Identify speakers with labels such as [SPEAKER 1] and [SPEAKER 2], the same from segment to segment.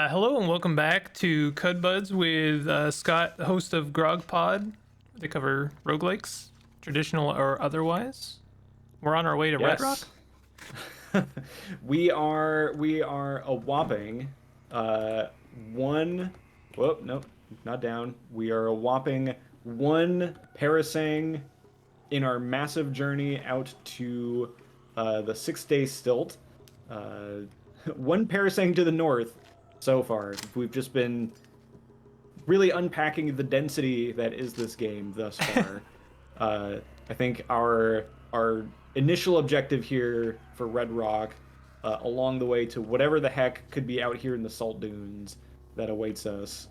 [SPEAKER 1] Hello and welcome back to Cud Buds with Scott, host of Grogpod. They cover roguelikes, traditional or otherwise. We're on our way to Redrock.
[SPEAKER 2] Yes. We are a whopping one. Whoop, nope, not down. We are a whopping one parasang in our massive journey out to the 6 day stilt. Uh, one parasang to the north so far. We've just been really unpacking the density that is this game thus far. I think our initial objective here for Redrock, along the way to whatever the heck could be out here in the salt dunes that awaits us,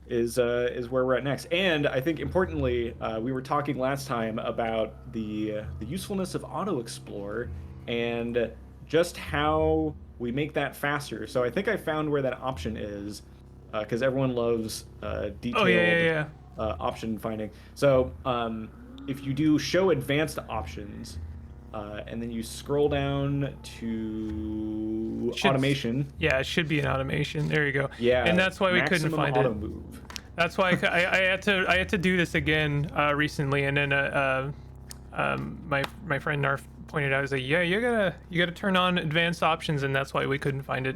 [SPEAKER 2] is where we're at next. And I think importantly, we were talking last time about the usefulness of auto explore and just how we make that faster. So I think I found where that option is, because everyone loves
[SPEAKER 1] Oh yeah, yeah,
[SPEAKER 2] detailed
[SPEAKER 1] yeah.
[SPEAKER 2] option finding. So if you do show advanced options, and then you scroll down to
[SPEAKER 1] Should,
[SPEAKER 2] automation,
[SPEAKER 1] yeah, it should be an automation. There you go.
[SPEAKER 2] yeah,
[SPEAKER 1] And that's why we couldn't
[SPEAKER 2] maximum
[SPEAKER 1] find
[SPEAKER 2] auto
[SPEAKER 1] it.
[SPEAKER 2] move.
[SPEAKER 1] That's why I had to do this again recently, and then my friend Narf pointed out, he's like, yeah, you gotta turn on advanced options, and that's why we couldn't find it.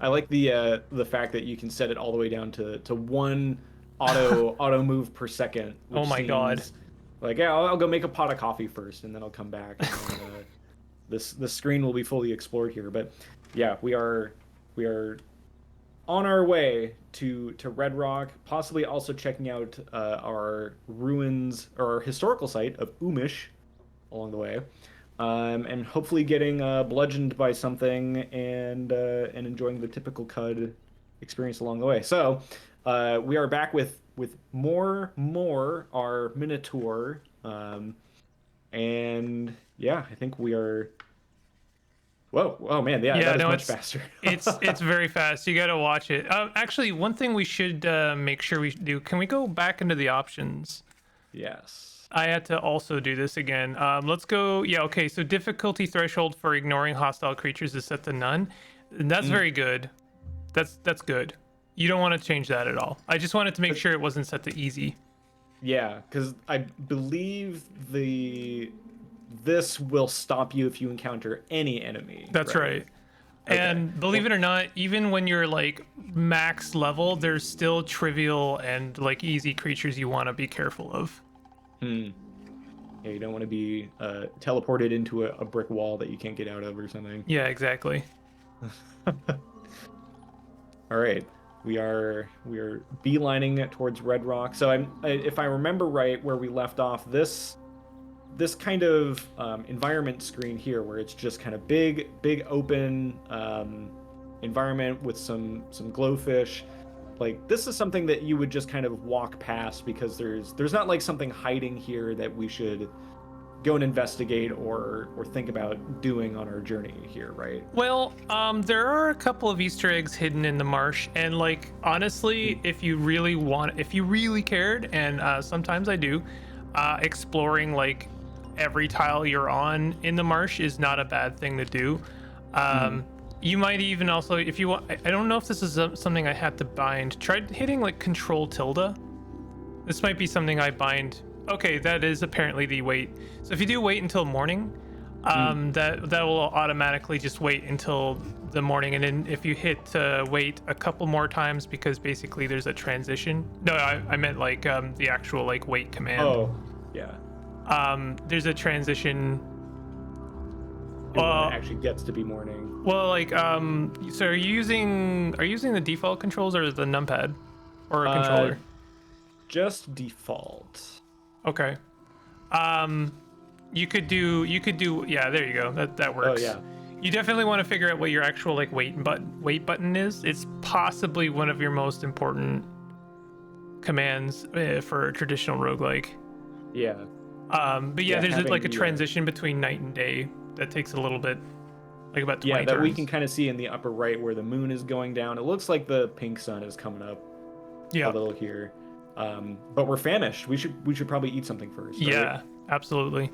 [SPEAKER 2] I like the fact that you can set it all the way down to one auto move per second. Which
[SPEAKER 1] Oh my God.
[SPEAKER 2] seems like, yeah, I'll go make a pot of coffee first, and then I'll come back. And then, this screen will be fully explored here. But yeah, we are on our way to Redrock, possibly also checking out our ruins or our historical site of Umish along the way, and hopefully getting bludgeoned by something and enjoying the typical Cud experience along the way. So we are back with more our Minotaur, and yeah, I think we are. Whoa, oh man, yeah,
[SPEAKER 1] Yeah,
[SPEAKER 2] that is
[SPEAKER 1] no,
[SPEAKER 2] much
[SPEAKER 1] it's
[SPEAKER 2] faster.
[SPEAKER 1] it's very fast. You gotta watch it. Actually, one thing we should make sure we do. Can we go back into the options?
[SPEAKER 2] Yes.
[SPEAKER 1] I had to also do this again. Let's go. Yeah, okay. So difficulty threshold for ignoring hostile creatures is set to none. And that's very good. That's good. You don't want to change that at all. I just wanted to make sure it wasn't set to easy.
[SPEAKER 2] Yeah, because I believe this will stop you if you encounter any enemy.
[SPEAKER 1] That's right.
[SPEAKER 2] Okay.
[SPEAKER 1] And believe it or not, even when you're like max level, there's still trivial and like easy creatures you want to be careful of.
[SPEAKER 2] Yeah, you don't want to be teleported into a brick wall that you can't get out of or something.
[SPEAKER 1] Yeah, exactly.
[SPEAKER 2] All right, we are beelining it towards Redrock. So if I remember right, where we left off, this kind of environment screen here, where it's just kind of big open environment with some glowfish. Like, this is something that you would just kind of walk past because there's not like something hiding here that we should go and investigate or think about doing on our journey here, right?
[SPEAKER 1] Well, there are a couple of Easter eggs hidden in the marsh, and like honestly, if you really cared, and sometimes I do, exploring like every tile you're on in the marsh is not a bad thing to do. You might even also, if you want, I don't know if this is something I had to bind. Try hitting like Control tilde. This might be something I bind. Okay, that is apparently the wait. So if you do wait until morning, that will automatically just wait until the morning. And then if you hit wait a couple more times, because basically there's a transition. No, I meant like the actual like wait command.
[SPEAKER 2] Oh, yeah.
[SPEAKER 1] There's a transition.
[SPEAKER 2] When it actually gets to be morning.
[SPEAKER 1] Well, like, so are you using the default controls or the numpad or a controller?
[SPEAKER 2] Just default.
[SPEAKER 1] Okay. You could do, yeah, there you go. That works.
[SPEAKER 2] Oh yeah.
[SPEAKER 1] You definitely want to figure out what your actual like wait button is. It's possibly one of your most important commands for a traditional roguelike.
[SPEAKER 2] Yeah.
[SPEAKER 1] But yeah, there's like a
[SPEAKER 2] the,
[SPEAKER 1] transition between night and day that takes a little bit, like about 20
[SPEAKER 2] that we
[SPEAKER 1] turns.
[SPEAKER 2] can kind of see in the upper right where the moon is going down. It looks like the pink sun is coming up a little here. But we're famished. We should probably eat something first. Right?
[SPEAKER 1] Yeah, absolutely.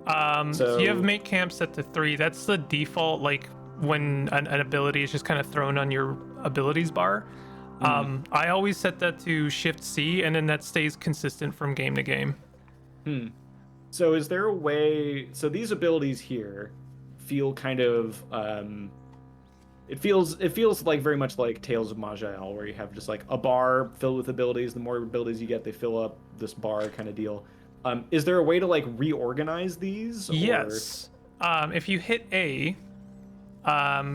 [SPEAKER 1] So you have make camp set to 3. That's the default like when an ability is just kind of thrown on your abilities bar.
[SPEAKER 2] Mm.
[SPEAKER 1] I always set that to Shift C, and then that stays consistent from game to game.
[SPEAKER 2] Hmm. So is there a way? So these abilities here feel kind of it feels like very much like Tales of Maj'El, where you have just like a bar filled with abilities. The more abilities you get, they fill up this bar kind of deal. Is there a way to like reorganize these or?
[SPEAKER 1] Yes. If you hit A,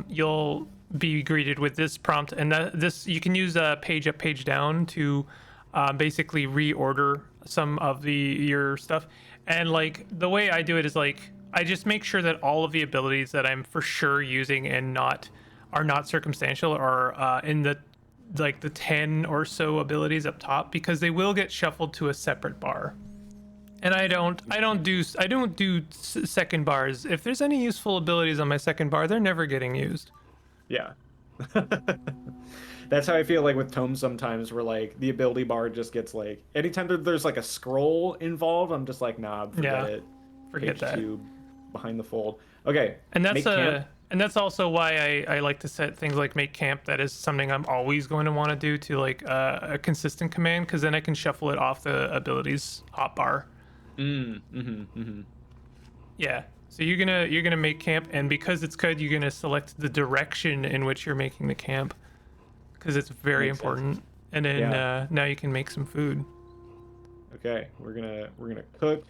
[SPEAKER 1] you'll be greeted with this prompt, and this you can use page up, page down to basically reorder some of your stuff. And like the way I do it is like I just make sure that all of the abilities that I'm for sure using and not are not circumstantial are in the like the 10 or so abilities up top, because they will get shuffled to a separate bar. And I don't do second bars. If there's any useful abilities on my second bar, they're never getting used.
[SPEAKER 2] Yeah. That's how I feel like with tomes sometimes, where like the ability bar just gets like anytime there's like a scroll involved, I'm just like, nah, forget
[SPEAKER 1] Yeah,
[SPEAKER 2] it.
[SPEAKER 1] forget
[SPEAKER 2] Page
[SPEAKER 1] that.
[SPEAKER 2] two behind the fold. Okay.
[SPEAKER 1] And that's
[SPEAKER 2] Make camp.
[SPEAKER 1] also why I like to set things like make camp. That is something I'm always going to want to do to like a consistent command, because then I can shuffle it off the abilities hotbar. Yeah. So you're gonna make camp, and because it's good, you're gonna select the direction in which you're making the camp, because it's very
[SPEAKER 2] Makes sense.
[SPEAKER 1] important. And then
[SPEAKER 2] Yeah.
[SPEAKER 1] now you can make some food.
[SPEAKER 2] Okay. We're gonna cook.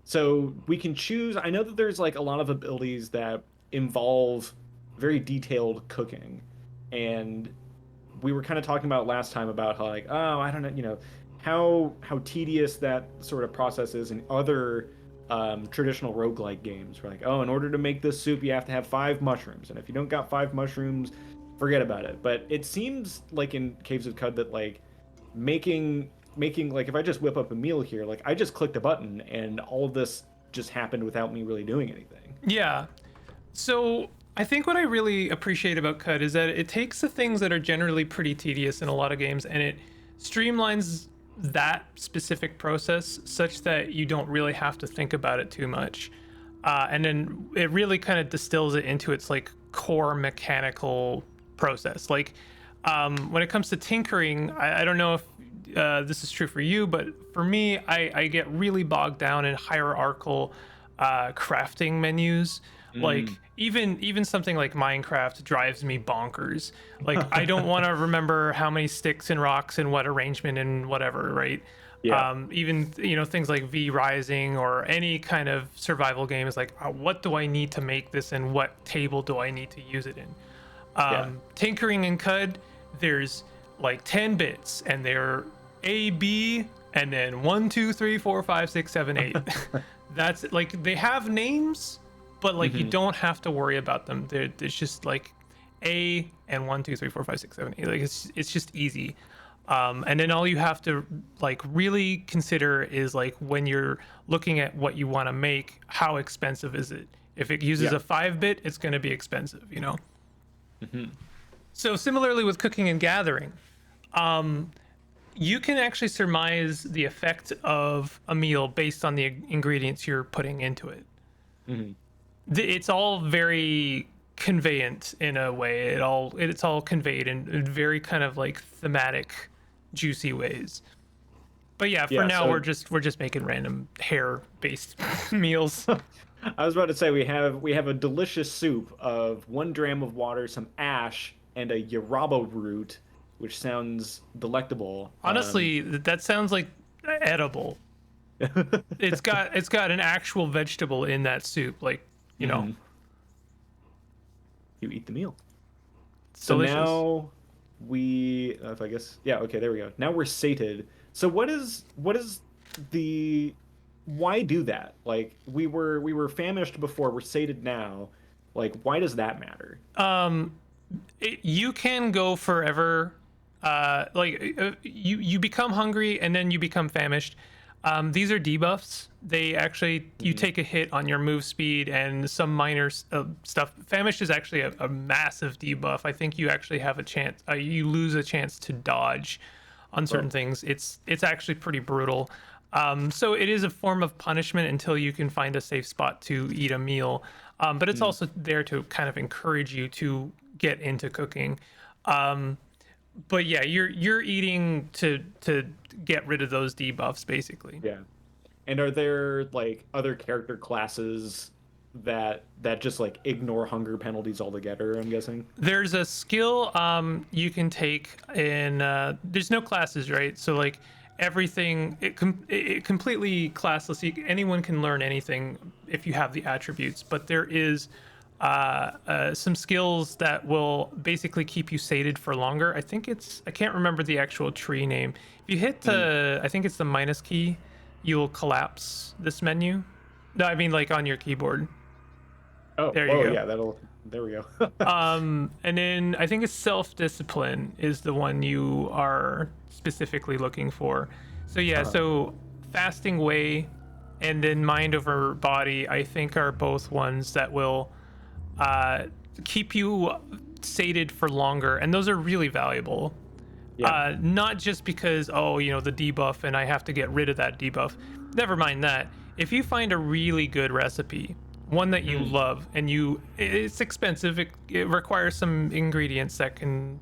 [SPEAKER 2] So we can choose. I know that there's like a lot of abilities that involve very detailed cooking, and we were kind of talking about last time about how like, oh, I don't know, how tedious that sort of process is in other traditional roguelike games. We're like, oh, in order to make this soup, you have to have 5 mushrooms, and if you don't got 5 mushrooms, forget about it. But it seems like in Caves of Cud that like making like if I just whip up a meal here, like I just clicked a button and all of this just happened without me really doing anything.
[SPEAKER 1] Yeah. So I think what I really appreciate about CUD is that it takes the things that are generally pretty tedious in a lot of games, and it streamlines that specific process such that you don't really have to think about it too much. And then it really kind of distills it into its like core mechanical process. Like when it comes to tinkering, I don't know if this is true for you, but for me, I get really bogged down in hierarchical crafting menus. Like even something like Minecraft drives me bonkers. Like I don't want to remember how many sticks and rocks and what arrangement and whatever, right?
[SPEAKER 2] Yeah.
[SPEAKER 1] Even things like V Rising or any kind of survival game is like, what do I need to make this and what table do I need to use it in?
[SPEAKER 2] Yeah.
[SPEAKER 1] Tinkering in CUD, there's like 10 bits and they're A, B, and then 1, 2, 3, 4, 5, 6, 7, 8. That's like they have names, but like you don't have to worry about them. There's just like A and 1, 2, 3, 4, 5, 6, 7, 8. Like it's just easy. And then all you have to like really consider is like when you're looking at what you want to make, how expensive is it? If it uses
[SPEAKER 2] Yeah.
[SPEAKER 1] a 5-bit, it's going to be expensive, So similarly with cooking and gathering, you can actually surmise the effect of a meal based on the ingredients you're putting into it. It's all very conveyant in a way. It's all conveyed in very kind of like thematic, juicy ways. But yeah, for
[SPEAKER 2] Yeah,
[SPEAKER 1] now
[SPEAKER 2] so
[SPEAKER 1] we're just making random hair based meals.
[SPEAKER 2] I was about to say we have a delicious soup of 1 dram of water, some ash, and a yaraba root, which sounds delectable.
[SPEAKER 1] Honestly, that sounds like edible. It's got an actual vegetable in that soup, like
[SPEAKER 2] You eat the meal.
[SPEAKER 1] it's
[SPEAKER 2] So
[SPEAKER 1] delicious.
[SPEAKER 2] now if I guess, yeah, okay, there we go. Now we're sated. So what is the why do that? Like we were famished before, we're sated now. Like why does that matter?
[SPEAKER 1] You can go forever. You become hungry and then you become famished. These are debuffs. They actually you take a hit on your move speed and some minor stuff. Famished is actually a massive debuff. I think you actually have a chance. You lose a chance to dodge on certain things. It's actually pretty brutal. So it is a form of punishment until you can find a safe spot to eat a meal. But it's
[SPEAKER 2] Mm.
[SPEAKER 1] also there to kind of encourage you to get into cooking. Um, but yeah, you're eating to get rid of those debuffs basically.
[SPEAKER 2] Yeah. And are there like other character classes that just like ignore hunger penalties altogether, I'm guessing?
[SPEAKER 1] There's a skill you can take in there's no classes, right? So like everything it completely classless. Anyone can learn anything if you have the attributes, but there is some skills that will basically keep you sated for longer. I can't remember the actual tree name. If you hit
[SPEAKER 2] Mm.
[SPEAKER 1] I think it's the minus key, you'll collapse this menu. No, I mean like on your keyboard.
[SPEAKER 2] Oh,
[SPEAKER 1] There you
[SPEAKER 2] whoa,
[SPEAKER 1] go.
[SPEAKER 2] yeah, there we go.
[SPEAKER 1] And then I think it's self-discipline is the one you are specifically looking for. So yeah,
[SPEAKER 2] Uh-huh.
[SPEAKER 1] so fasting way and then mind over body, I think are both ones that will uh, keep you sated for longer, and those are really valuable.
[SPEAKER 2] Yeah.
[SPEAKER 1] Not just because the debuff and I have to get rid of that debuff. Never mind that. If you find a really good recipe, one that you
[SPEAKER 2] Mm.
[SPEAKER 1] love, and it's expensive, it requires some ingredients that can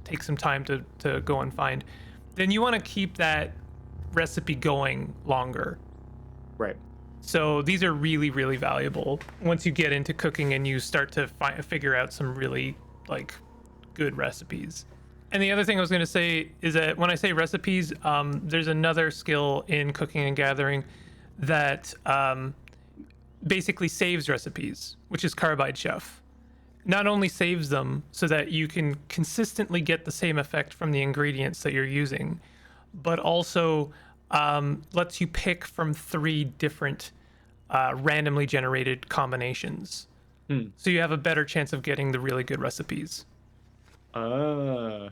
[SPEAKER 1] take some time to go and find, then you want to keep that recipe going longer.
[SPEAKER 2] Right.
[SPEAKER 1] So these are really, really valuable once you get into cooking and you start to figure out some really like good recipes. And the other thing I was going to say is that when I say recipes, there's another skill in cooking and gathering that basically saves recipes, which is Carbide Chef. Not only saves them so that you can consistently get the same effect from the ingredients that you're using, but also lets you pick from 3 different randomly generated combinations.
[SPEAKER 2] Hmm.
[SPEAKER 1] So you have a better chance of getting the really good recipes.
[SPEAKER 2] Uh,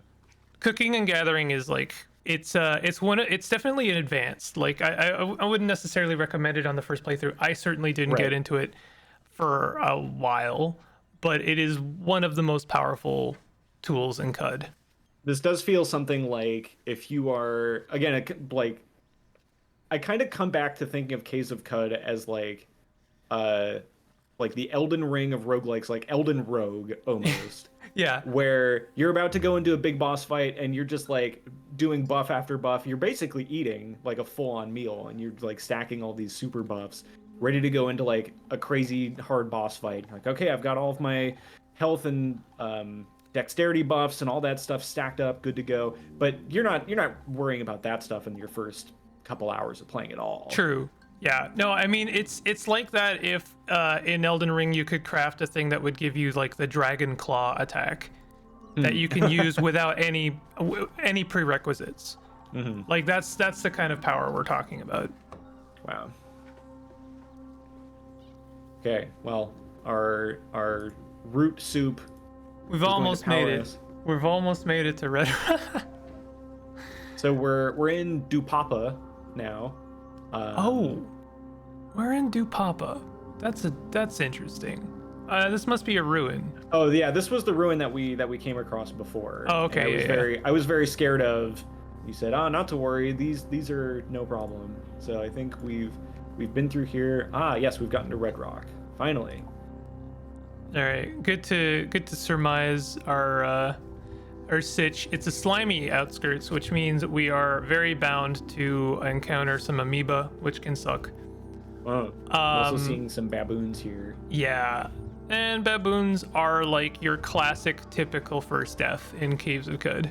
[SPEAKER 1] Cooking and gathering is like it's definitely an advanced. Like I wouldn't necessarily recommend it on the first playthrough. I certainly didn't get
[SPEAKER 2] right.
[SPEAKER 1] into it for a while, but it is one of the most powerful tools in CUD.
[SPEAKER 2] This does feel something like if you are again like I kind of come back to thinking of Caves of Cud as uh like the Elden Ring of roguelikes, like Elden Rogue almost,
[SPEAKER 1] Yeah,
[SPEAKER 2] where you're about to go into a big boss fight and you're just like doing buff after buff. You're basically eating like a full-on meal and you're like stacking all these super buffs, ready to go into like a crazy hard boss fight. Like, okay, I've got all of my health and dexterity buffs and all that stuff stacked up, good to go. But you're not worrying about that stuff in your first couple hours of playing at all.
[SPEAKER 1] true. Yeah, no, I mean it's like that if in Elden Ring you could craft a thing that would give you like the dragon claw attack that you can use without any prerequisites.
[SPEAKER 2] Hmm.
[SPEAKER 1] Like that's the kind of power we're talking about.
[SPEAKER 2] Wow. Okay, well, our root soup
[SPEAKER 1] We've
[SPEAKER 2] is going to
[SPEAKER 1] almost made
[SPEAKER 2] power
[SPEAKER 1] it.
[SPEAKER 2] us.
[SPEAKER 1] We've almost made it to Redrock.
[SPEAKER 2] So we're in Dupapa now.
[SPEAKER 1] Oh, we're in Dupapa. That's interesting. This must be a ruin.
[SPEAKER 2] Oh yeah, this was the ruin that we came across before.
[SPEAKER 1] Oh,
[SPEAKER 2] And
[SPEAKER 1] okay, yeah.
[SPEAKER 2] I was very scared of. You said, "Oh, not to worry. These are no problem." So I think we've been through here. Ah, yes, we've gotten to Redrock. Finally.
[SPEAKER 1] All right, good to surmise our sitch. It's a slimy outskirts, which means we are very bound to encounter some amoeba, which can suck.
[SPEAKER 2] Oh, I'm also seeing some baboons here.
[SPEAKER 1] Yeah, and baboons are like your classic, typical first death in Caves of Cud.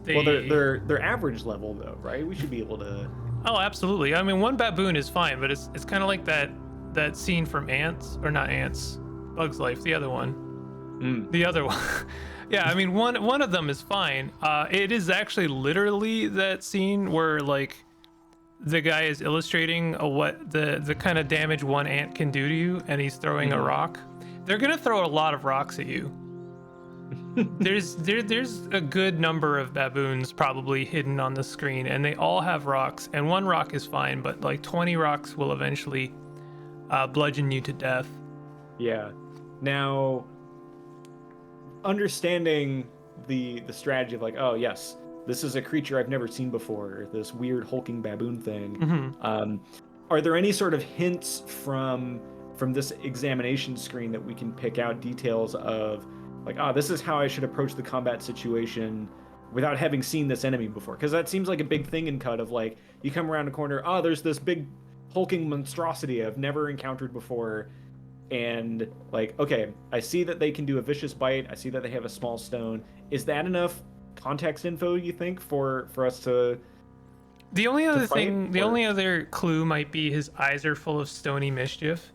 [SPEAKER 2] Well, they're average level though, right? We should be able to.
[SPEAKER 1] Oh, absolutely. I mean, one baboon is fine, but it's kind of like that scene from Ants, or not Ants, Bug's Life, the other one.
[SPEAKER 2] Mm.
[SPEAKER 1] The other one. Yeah, I mean, one of them is fine. It is actually literally that scene where like the guy is illustrating what the kind of damage one ant can do to you, and he's throwing a rock. They're gonna throw a lot of rocks at you. There's a good number of baboons probably hidden on the screen, and they all have rocks, and one rock is fine, but like 20 rocks will eventually bludgeon you to death.
[SPEAKER 2] Yeah. Now, understanding the strategy of like, oh yes, this is a creature I've never seen before, this weird hulking baboon thing.
[SPEAKER 1] Mm-hmm.
[SPEAKER 2] Are there any sort of hints from this examination screen that we can pick out details of, like, this is how I should approach the combat situation without having seen this enemy before. Because that seems like a big thing in CUD of, like, you come around a corner, there's this big hulking monstrosity I've never encountered before, and, like, okay, I see that they can do a vicious bite, I see that they have a small stone. Is that enough context info, you think, for us to
[SPEAKER 1] The only other
[SPEAKER 2] fight,
[SPEAKER 1] thing, the
[SPEAKER 2] or-
[SPEAKER 1] only other clue might be his eyes are full of stony mischief.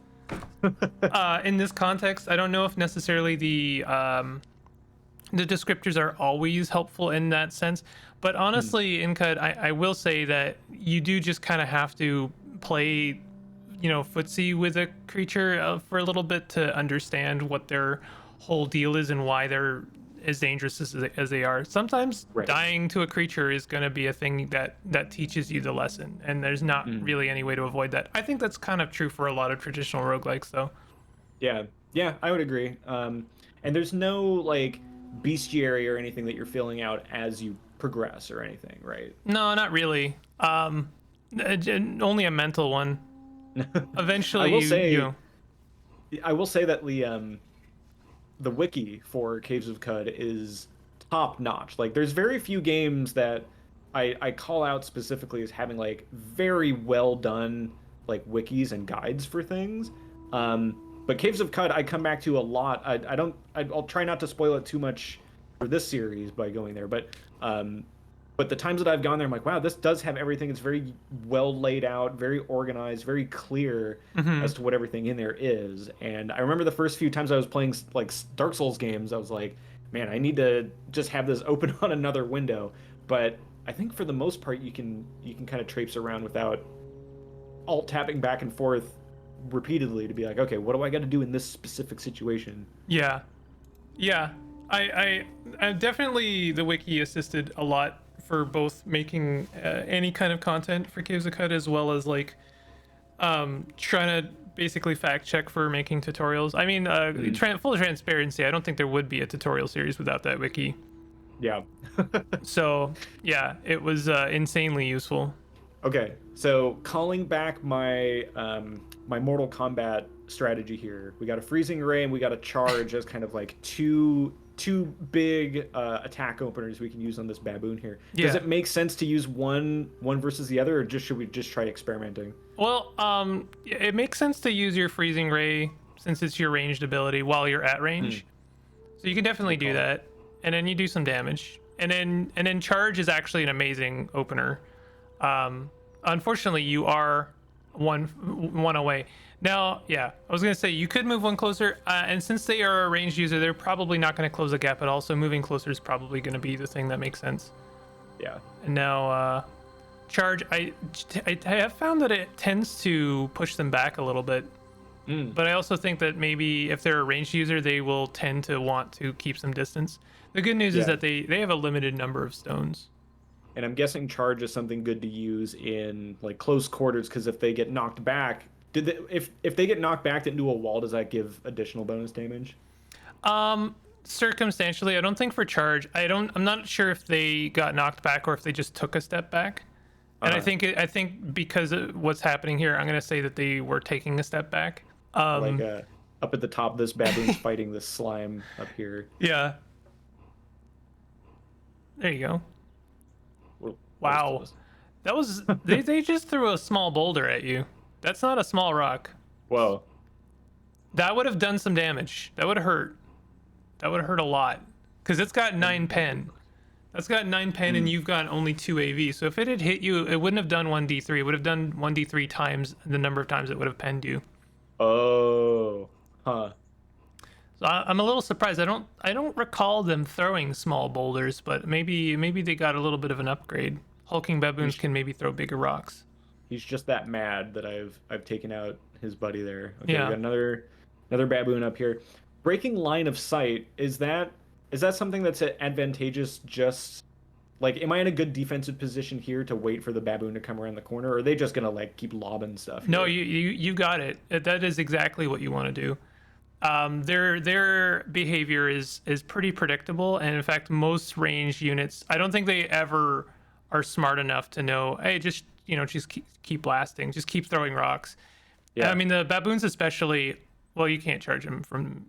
[SPEAKER 1] In this context, I don't know if necessarily the descriptors are always helpful in that sense, but honestly, in CUD, I will say that you do just kind of have to play, footsie with a creature for a little bit to understand what their whole deal is and why they're as dangerous as they are. Sometimes
[SPEAKER 2] Right.
[SPEAKER 1] dying to a creature is going to be a thing that teaches you the lesson, and there's not really any way to avoid that. I think that's kind of true for a lot of traditional roguelikes, though.
[SPEAKER 2] Yeah, I would agree. And there's no, like, bestiary or anything that you're filling out as you progress or anything, right?
[SPEAKER 1] No, not really. Only a mental one. Eventually,
[SPEAKER 2] I will say that the wiki for Caves of Cud is top notch. Like, there's very few games that I call out specifically as having, like, very well done, like, wikis and guides for things. But Caves of Cud I come back to a lot. I'll try not to spoil it too much for this series by going there, but the times that I've gone there, I'm like, wow, this does have everything. It's very well laid out, very organized, very clear as to what everything in there is. And I remember the first few times I was playing, like, Dark Souls games, I was like, man, I need to just have this open on another window. But I think for the most part, you can kind of traipse around without alt tapping back and forth repeatedly to be like, okay, what do I got to do in this specific situation?
[SPEAKER 1] Yeah. I definitely, the wiki assisted a lot for both making any kind of content for Caves of Cud, as well as, like, trying to basically fact check for making tutorials. I mean, full transparency, I don't think there would be a tutorial series without that wiki.
[SPEAKER 2] Yeah.
[SPEAKER 1] So yeah, it was insanely useful.
[SPEAKER 2] Okay, so calling back my my Mortal Kombat strategy here, we got a freezing ray and we got a charge as kind of like two big attack openers we can use on this baboon here. Does it make sense to use one versus the other, or should we just try experimenting?
[SPEAKER 1] Well, it makes sense to use your freezing ray since it's your ranged ability while you're at range. So you can definitely do that, and then you do some damage, and then charge is actually an amazing opener. Unfortunately, you are one away. Now, yeah, I was gonna say you could move one closer, and since they are a ranged user, they're probably not gonna close the gap at all. So moving closer is probably gonna be the thing that makes sense.
[SPEAKER 2] Yeah.
[SPEAKER 1] And now, charge. I have found that it tends to push them back a little bit, but I also think that maybe if they're a ranged user, they will tend to want to keep some distance. The good news is that they have a limited number of stones.
[SPEAKER 2] And I'm guessing charge is something good to use in, like, close quarters, because if they get knocked back, if they get knocked back into a wall, does that give additional bonus damage?
[SPEAKER 1] Circumstantially, I don't think for charge. I'm not sure if they got knocked back or if they just took a step back. And I think because of what's happening here, I'm gonna say that they were taking a step back.
[SPEAKER 2] Like up at the top, this baboon's fighting this slime up here.
[SPEAKER 1] Yeah. There you go.
[SPEAKER 2] What
[SPEAKER 1] Wow. That was they just threw a small boulder at you. That's not a small rock.
[SPEAKER 2] Whoa.
[SPEAKER 1] That would have done some damage. That would have hurt. That would have hurt a lot. Because it's got 9 pen. That's got 9 pen and you've got only 2 AV. So if it had hit you, it wouldn't have done 1d3. It would have done 1d3 times the number of times it would have penned you.
[SPEAKER 2] Oh. Huh.
[SPEAKER 1] So I'm a little surprised. I don't recall them throwing small boulders, but maybe they got a little bit of an upgrade. Hulking baboons can maybe throw bigger rocks.
[SPEAKER 2] He's just that mad that I've taken out his buddy there. Okay,
[SPEAKER 1] Yeah.
[SPEAKER 2] we got another baboon up here. Breaking line of sight, is that something that's advantageous? Just, like, am I in a good defensive position here to wait for the baboon to come around the corner, or are they just gonna, like, keep lobbing stuff?
[SPEAKER 1] No,
[SPEAKER 2] here?
[SPEAKER 1] you got it. That is exactly what you want to do. Their behavior is pretty predictable, and in fact, most ranged units, I don't think they ever are smart enough to know, hey, just keep blasting, just keep throwing rocks. And
[SPEAKER 2] Yeah.
[SPEAKER 1] I mean, the baboons especially. Well, you can't charge them from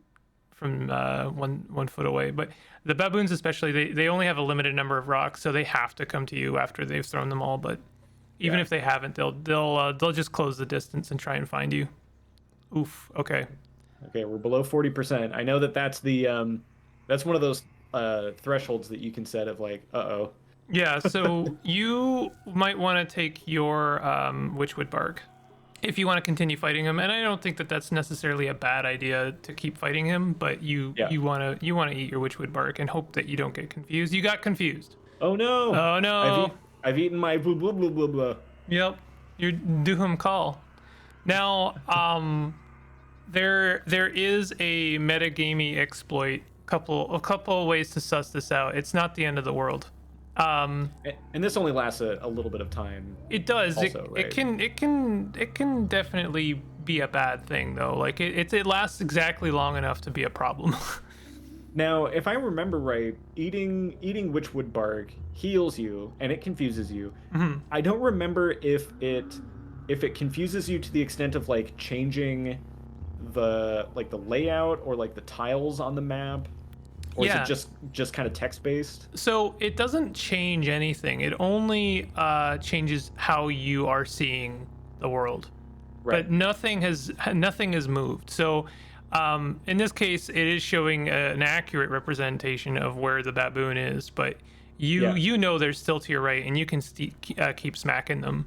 [SPEAKER 1] 1 foot away, but the baboons especially, they only have a limited number of rocks, so they have to come to you after they've thrown them all. But even
[SPEAKER 2] Yeah.
[SPEAKER 1] if they haven't, they'll just close the distance and try and find you. Oof. Okay.
[SPEAKER 2] Okay, we're below 40%. I know that that's one of those thresholds that you can set of like, uh-oh.
[SPEAKER 1] Yeah. So you might want to take your witchwood bark if you want to continue fighting him, and I don't think that that's necessarily a bad idea to keep fighting him, but
[SPEAKER 2] Yeah.
[SPEAKER 1] you want to eat your witchwood bark and hope that you don't get confused. You got confused.
[SPEAKER 2] Oh no.
[SPEAKER 1] Oh no.
[SPEAKER 2] I've eaten my blah blah blah blah blah.
[SPEAKER 1] Yep. You do him call. Now, there is a metagamey exploit. A couple of ways to suss this out. It's not the end of the world.
[SPEAKER 2] And this only lasts a little bit of time.
[SPEAKER 1] It does.
[SPEAKER 2] Also,
[SPEAKER 1] it,
[SPEAKER 2] right?
[SPEAKER 1] it can definitely be a bad thing though. Like it lasts exactly long enough to be a problem.
[SPEAKER 2] Now, if I remember right, eating witchwood bark heals you and it confuses you.
[SPEAKER 1] Mhm.
[SPEAKER 2] I don't remember if it confuses you to the extent of like changing the layout or like the tiles on the map, or
[SPEAKER 1] Yeah.
[SPEAKER 2] is it just kind of text based?
[SPEAKER 1] So it doesn't change anything. It only changes how you are seeing the world.
[SPEAKER 2] Right.
[SPEAKER 1] But nothing has moved. So in this case, it is showing an accurate representation of where the baboon is, but you know they're still to your right, and you can keep smacking them.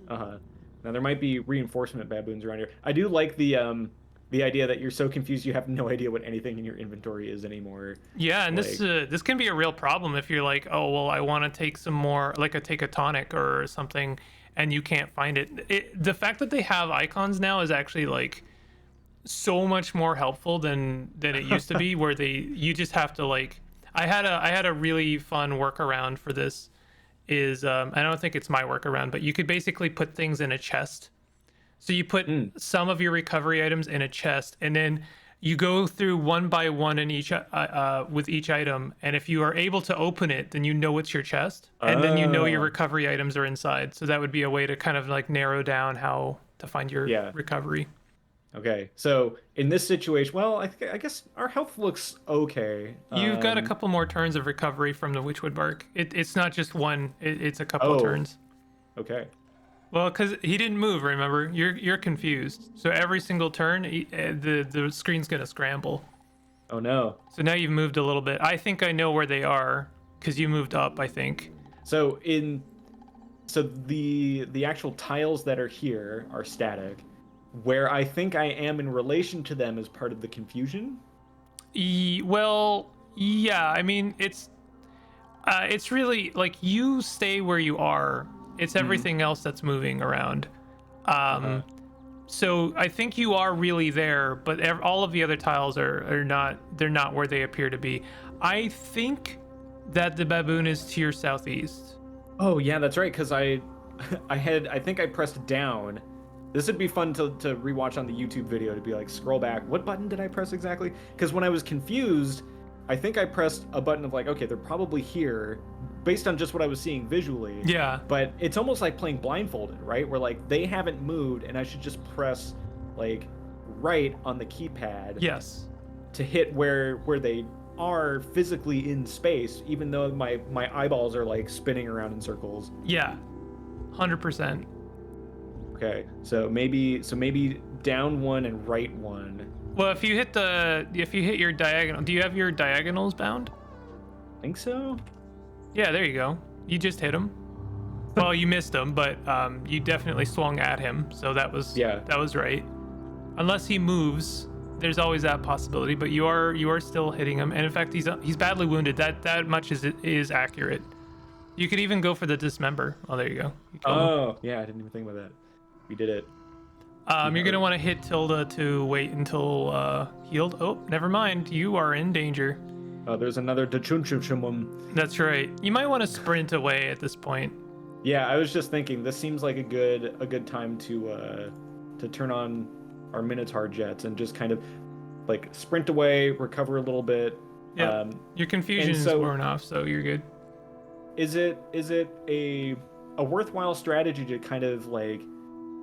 [SPEAKER 2] Uh-huh. Now there might be reinforcement baboons around here. I do like the idea that you're so confused you have no idea what anything in your inventory is anymore.
[SPEAKER 1] Yeah, and
[SPEAKER 2] Like,
[SPEAKER 1] this can be a real problem if you're like, oh well, I want to take some more, like take a tonic or something, and you can't find it. The fact that they have icons now is actually like so much more helpful than it used to be, where you just have to like. I had a really fun workaround for this. Is I don't think it's my workaround, but you could basically put things in a chest. So you put some of your recovery items in a chest, and then you go through one by one in each with each item. And if you are able to open it, then you know it's your chest, and then you know your recovery items are inside. So that would be a way to kind of like narrow down how to find your recovery.
[SPEAKER 2] Okay, so in this situation, well, I guess our health looks okay.
[SPEAKER 1] You've got a couple more turns of recovery from the witchwood bark. It's not just one; it's a couple of turns.
[SPEAKER 2] Okay.
[SPEAKER 1] Well, because he didn't move, remember? You're confused. So every single turn, the screen's gonna scramble.
[SPEAKER 2] Oh no.
[SPEAKER 1] So now you've moved a little bit. I think I know where they are because you moved up, I think.
[SPEAKER 2] So the actual tiles that are here are static. Where I think I am in relation to them is part of the confusion.
[SPEAKER 1] Well, yeah. I mean, it's really like you stay where you are. It's everything else that's moving around. So I think you are really there, but all of the other tiles are not. They're not where they appear to be. I think that the baboon is to your southeast.
[SPEAKER 2] Oh yeah, that's right. Because I think I pressed down. This would be fun to rewatch on the YouTube video to be like scroll back. What button did I press exactly? Because when I was confused, I think I pressed a button of like, okay, they're probably here, based on just what I was seeing visually.
[SPEAKER 1] Yeah.
[SPEAKER 2] But it's almost like playing blindfolded, right? Where like they haven't moved, and I should just press like right on the keypad.
[SPEAKER 1] Yes.
[SPEAKER 2] To hit where they are physically in space, even though my eyeballs are like spinning around in circles.
[SPEAKER 1] Yeah. 100%.
[SPEAKER 2] Okay, so maybe down one and right one.
[SPEAKER 1] Well, if you hit your diagonal, do you have your diagonals bound?
[SPEAKER 2] Think so?
[SPEAKER 1] Yeah, there you go. You just hit him. Well, you missed him, but you definitely swung at him, so that was right. Unless he moves, there's always that possibility, but you are still hitting him, and in fact, he's badly wounded. That much is accurate. You could even go for the dismember. Oh, there you go.
[SPEAKER 2] Oh, yeah, I didn't even think about that. We did it.
[SPEAKER 1] You're gonna want to hit tilde to wait until healed. Oh, never mind. You are in danger.
[SPEAKER 2] Oh, there's another Dachunchumchumum.
[SPEAKER 1] That's right. You might want to sprint away at this point.
[SPEAKER 2] Yeah, I was just thinking this seems like a good time to turn on our Minotaur jets and just kind of like sprint away, recover a little bit.
[SPEAKER 1] Yeah. Your confusion is worn off, so you're good.
[SPEAKER 2] Is it a worthwhile strategy to kind of like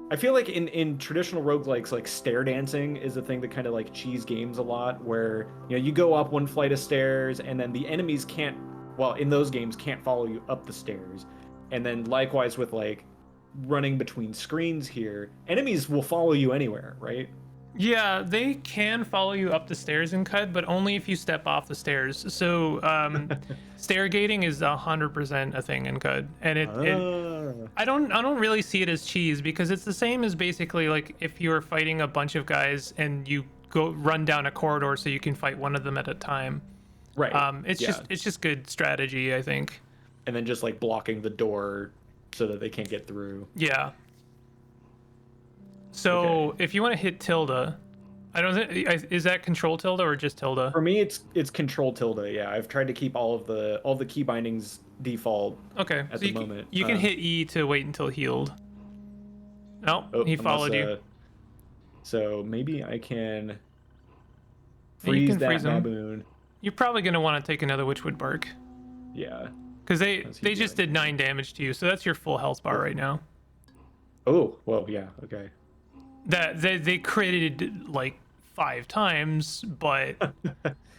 [SPEAKER 2] I feel like in traditional roguelikes, like stair dancing is a thing that kind of like cheese games a lot, where you go up one flight of stairs and then the enemies can't, well, in those games can't follow you up the stairs, and then likewise with like running between screens here, enemies will follow you anywhere, right?
[SPEAKER 1] Yeah, they can follow you up the stairs in CUD, but only if you step off the stairs. So, stair gating is 100% a thing in CUD, and
[SPEAKER 2] Ah,
[SPEAKER 1] I don't really see it as cheese because it's the same as basically like if you're fighting a bunch of guys and you go run down a corridor so you can fight one of them at a time.
[SPEAKER 2] right.
[SPEAKER 1] It's
[SPEAKER 2] Yeah.
[SPEAKER 1] just good strategy, I think.
[SPEAKER 2] And then just like blocking the door so that they can't get through.
[SPEAKER 1] Yeah. So
[SPEAKER 2] Okay.
[SPEAKER 1] if you want to hit tilde, I don't think is that control tilde or just tilde?
[SPEAKER 2] For me, it's control tilde. Yeah, I've tried to keep all the key bindings default
[SPEAKER 1] Okay,
[SPEAKER 2] at
[SPEAKER 1] so
[SPEAKER 2] the moment.
[SPEAKER 1] you can hit E to wait until healed. Nope,
[SPEAKER 2] Oh,
[SPEAKER 1] he
[SPEAKER 2] unless
[SPEAKER 1] followed you.
[SPEAKER 2] so maybe I can
[SPEAKER 1] And you
[SPEAKER 2] freeze
[SPEAKER 1] can
[SPEAKER 2] that
[SPEAKER 1] freeze him.
[SPEAKER 2] baboon.
[SPEAKER 1] You're probably gonna want to take another Witchwood Bark
[SPEAKER 2] Yeah.
[SPEAKER 1] because they
[SPEAKER 2] How's he
[SPEAKER 1] they just
[SPEAKER 2] doing?
[SPEAKER 1] did 9 damage to you, so that's your full health bar right now.
[SPEAKER 2] Oh, well, yeah. Okay.
[SPEAKER 1] That they created like 5 times, but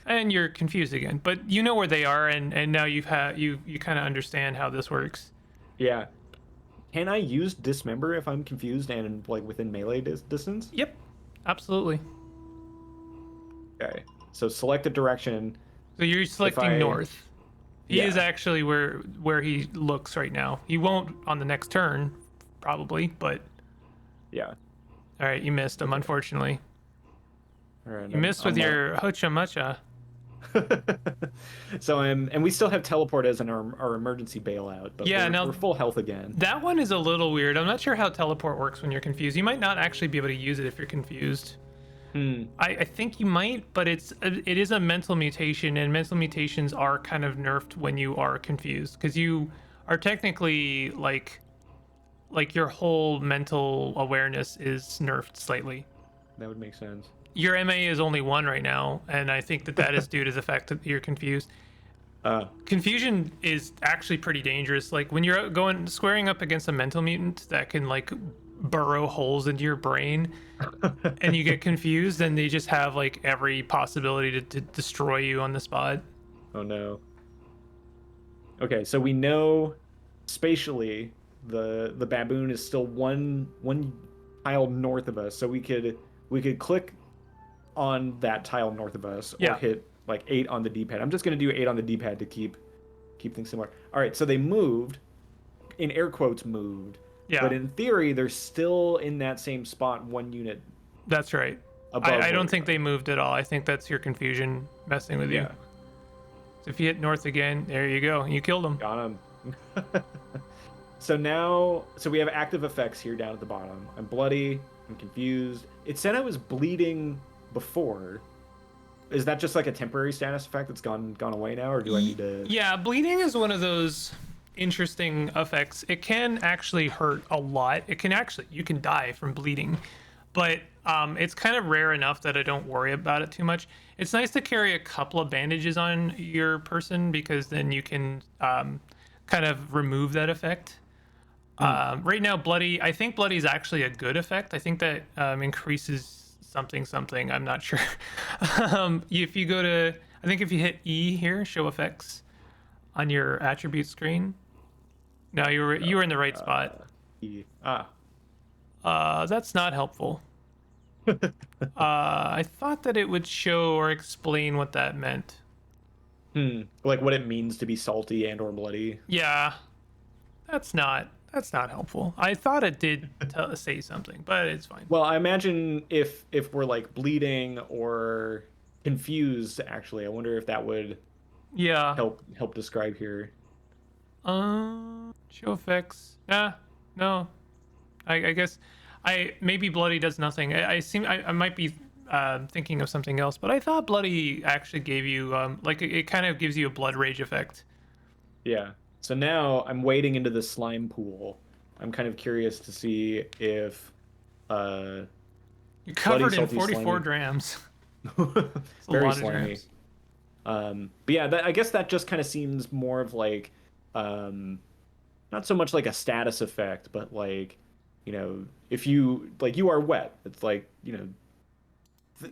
[SPEAKER 1] and you're confused again. But you know where they are, and now you kind of understand how this works.
[SPEAKER 2] Yeah. Can I use dismember if I'm confused and like within melee distance?
[SPEAKER 1] Yep, absolutely.
[SPEAKER 2] Okay. So select a direction.
[SPEAKER 1] So you're selecting
[SPEAKER 2] I
[SPEAKER 1] north. He is
[SPEAKER 2] yeah.
[SPEAKER 1] actually where he looks right now. He won't on the next turn, probably, but
[SPEAKER 2] Yeah.
[SPEAKER 1] all right, you missed him, unfortunately.
[SPEAKER 2] All right.
[SPEAKER 1] You missed with your hocha mucha.
[SPEAKER 2] So and we still have teleport as our emergency bailout, but
[SPEAKER 1] Yeah,
[SPEAKER 2] we're,
[SPEAKER 1] now
[SPEAKER 2] we're full health again.
[SPEAKER 1] that one is a little weird. I'm not sure how teleport works when you're confused. You might not actually be able to use it if you're confused.
[SPEAKER 2] Hmm.
[SPEAKER 1] I think you might, but it is a mental mutation, and mental mutations are kind of nerfed when you are confused because you are technically like your whole mental awareness is nerfed slightly.
[SPEAKER 2] That would make sense.
[SPEAKER 1] Your MA is only 1 right now, and I think that is due to the fact that you're confused.
[SPEAKER 2] Uh,
[SPEAKER 1] Confusion is actually pretty dangerous. Like when you're squaring up against a mental mutant that can like burrow holes into your brain and you get confused, and they just have like every possibility to destroy you on the spot.
[SPEAKER 2] oh no. Okay, so we know spatially the baboon is still one tile north of us, so we could click on that tile north of us or
[SPEAKER 1] Yeah,
[SPEAKER 2] hit like 8 on the D-pad. I'm just gonna do 8 on the D-pad to keep things similar. All right, so they moved, in air quotes moved,
[SPEAKER 1] yeah,
[SPEAKER 2] but in theory they're still in that same spot, 1 unit
[SPEAKER 1] that's right.
[SPEAKER 2] above.
[SPEAKER 1] I
[SPEAKER 2] where
[SPEAKER 1] don't
[SPEAKER 2] we
[SPEAKER 1] think
[SPEAKER 2] are.
[SPEAKER 1] they moved at all. I think that's your confusion messing with you.
[SPEAKER 2] Yeah,
[SPEAKER 1] So if you hit north again, there you go. You killed him.
[SPEAKER 2] got him. So we have active effects here down at the bottom. I'm bloody. I'm confused. It said I was bleeding before. Is that just like a temporary status effect that's gone away now, or do I need to?
[SPEAKER 1] Yeah, bleeding is one of those interesting effects. It can actually hurt a lot. You can die from bleeding, but it's kind of rare enough that I don't worry about it too much. It's nice to carry a couple of bandages on your person because then you can kind of remove that effect. Right now, I think bloody is actually a good effect. I think that increases something. I'm not sure. If you go to, I think if you hit E here, show effects on your attribute screen. No, you were in the right spot.
[SPEAKER 2] Ah.
[SPEAKER 1] That's not helpful. I thought that it would show or explain what that meant.
[SPEAKER 2] Like what it means to be salty and or bloody.
[SPEAKER 1] Yeah, that's not helpful. I thought it did say something, but it's fine.
[SPEAKER 2] Well, I imagine if we're like bleeding or confused, actually, I wonder if that would
[SPEAKER 1] Yeah.
[SPEAKER 2] help describe here.
[SPEAKER 1] Show effects. No. I guess maybe bloody does nothing. I might be thinking of something else, but I thought bloody actually gave you like it kind of gives you a blood rage effect.
[SPEAKER 2] Yeah. So now I'm wading into the slime pool. I'm kind of curious to see if
[SPEAKER 1] You're covered in
[SPEAKER 2] salty,
[SPEAKER 1] 44
[SPEAKER 2] slimy.
[SPEAKER 1] grams. It's a
[SPEAKER 2] very
[SPEAKER 1] lot of
[SPEAKER 2] slimy.
[SPEAKER 1] grams.
[SPEAKER 2] But yeah, I guess that just kind of seems more of like not so much like a status effect, but like if you like you are wet, it's like,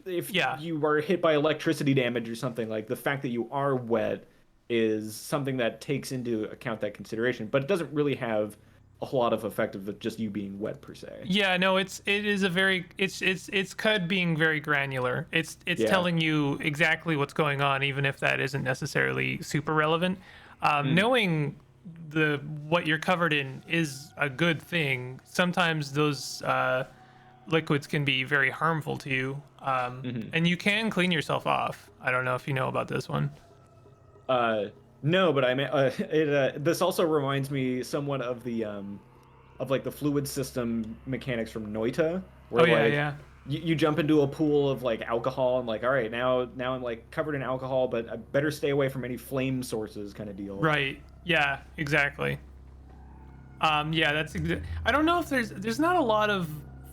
[SPEAKER 2] if
[SPEAKER 1] Yeah.
[SPEAKER 2] you are hit by electricity damage or something, like the fact that you are wet is something that takes into account that consideration, but it doesn't really have a whole lot of effect of just you being wet per se.
[SPEAKER 1] Yeah, no, it is a very it's CUD being very granular. It's
[SPEAKER 2] Yeah.
[SPEAKER 1] telling you exactly what's going on, even if that isn't necessarily super relevant.
[SPEAKER 2] Mm.
[SPEAKER 1] Knowing the what you're covered in is a good thing. Sometimes those liquids can be very harmful to you,
[SPEAKER 2] Hmm.
[SPEAKER 1] and you can clean yourself off. I don't know if you know about this one.
[SPEAKER 2] Uh, no, but I mean, this also reminds me somewhat of like the fluid system mechanics from Noita,
[SPEAKER 1] Oh
[SPEAKER 2] where
[SPEAKER 1] yeah,
[SPEAKER 2] like
[SPEAKER 1] yeah.
[SPEAKER 2] you jump into a pool of like alcohol and like, all right, now I'm like covered in alcohol, but I better stay away from any flame sources kind of deal.
[SPEAKER 1] Right. Yeah, exactly. Yeah, I don't know if there's not a lot of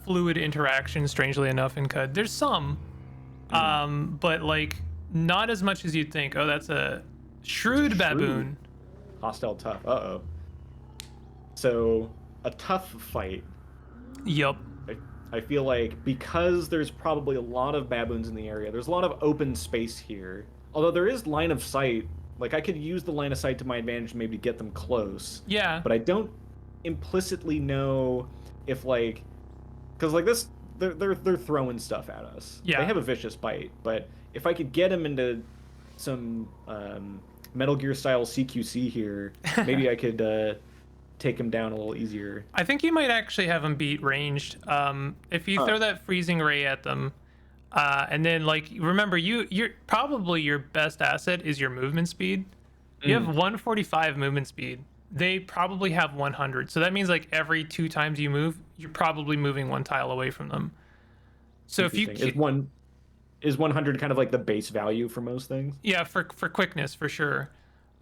[SPEAKER 1] fluid interaction, strangely enough, in CUD. There's some,
[SPEAKER 2] Mm.
[SPEAKER 1] but like not as much as you'd think. Oh, that's a
[SPEAKER 2] It's a
[SPEAKER 1] shrewd
[SPEAKER 2] shrewd
[SPEAKER 1] baboon.
[SPEAKER 2] hostile tough. Uh-oh. So a tough fight.
[SPEAKER 1] Yup.
[SPEAKER 2] I, I feel like because there's probably a lot of baboons in the area, there's a lot of open space here. Although there is line of sight, like I could use the line of sight to my advantage, maybe to get them close.
[SPEAKER 1] Yeah.
[SPEAKER 2] But I don't implicitly know if like, because like this, they're throwing stuff at us. They
[SPEAKER 1] Yeah.
[SPEAKER 2] have a vicious bite, but if I could get them into some Metal Gear style CQC here, maybe I could take him down a little easier.
[SPEAKER 1] I think you might actually have them beat ranged. If you
[SPEAKER 2] Huh.
[SPEAKER 1] throw that freezing ray at them, and then like remember you're probably your best asset is your movement speed. You have
[SPEAKER 2] Mm,
[SPEAKER 1] 145 movement speed. They probably have 100. So that means like every 2 times you move, you're probably moving one tile away from them. So if you
[SPEAKER 2] interesting. Is 100 kind of like the base value for most things?
[SPEAKER 1] yeah, for quickness for sure.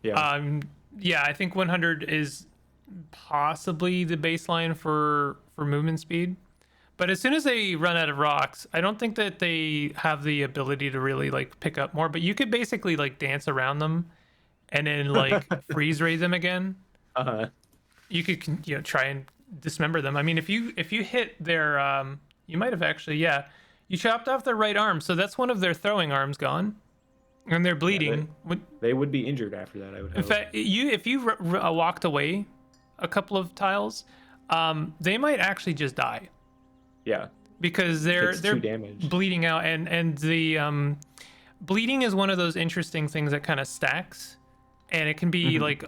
[SPEAKER 2] Yeah.
[SPEAKER 1] Um yeah, I think 100 is possibly the baseline for movement speed. But as soon as they run out of rocks, I don't think that they have the ability to really like pick up more, but you could basically like dance around them and then like freeze ray them again.
[SPEAKER 2] Uh-huh.
[SPEAKER 1] You could try and dismember them. I mean, if you hit their you might have actually, yeah, you chopped off their right arm, so that's one of their throwing arms gone, and they're
[SPEAKER 2] Yeah,
[SPEAKER 1] bleeding.
[SPEAKER 2] they would be injured after that, I would
[SPEAKER 1] In
[SPEAKER 2] hope.
[SPEAKER 1] fact, if you walked away a couple of tiles, they might actually just die
[SPEAKER 2] Yeah.
[SPEAKER 1] because
[SPEAKER 2] Takes
[SPEAKER 1] they're
[SPEAKER 2] two damage.
[SPEAKER 1] bleeding out, and the bleeding is one of those interesting things that kind of stacks, and it can be
[SPEAKER 2] Mhm.
[SPEAKER 1] like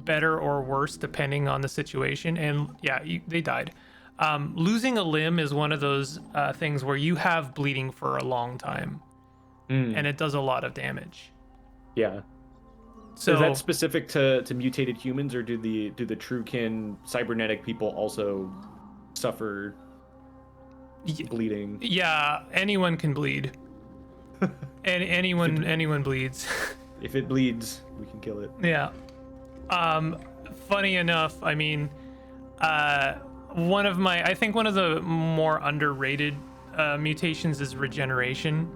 [SPEAKER 1] better or worse depending on the situation. And yeah, they died. Losing a limb is one of those things where you have bleeding for a long time,
[SPEAKER 2] Mm,
[SPEAKER 1] and it does a lot of damage.
[SPEAKER 2] yeah.
[SPEAKER 1] So
[SPEAKER 2] Is that specific to mutated humans, or do the Truekin cybernetic people also suffer bleeding?
[SPEAKER 1] yeah, anyone can bleed, and anyone bleeds.
[SPEAKER 2] If it bleeds, we can kill it.
[SPEAKER 1] Yeah. Um, Funny enough, I mean, I think one of the more underrated mutations is regeneration,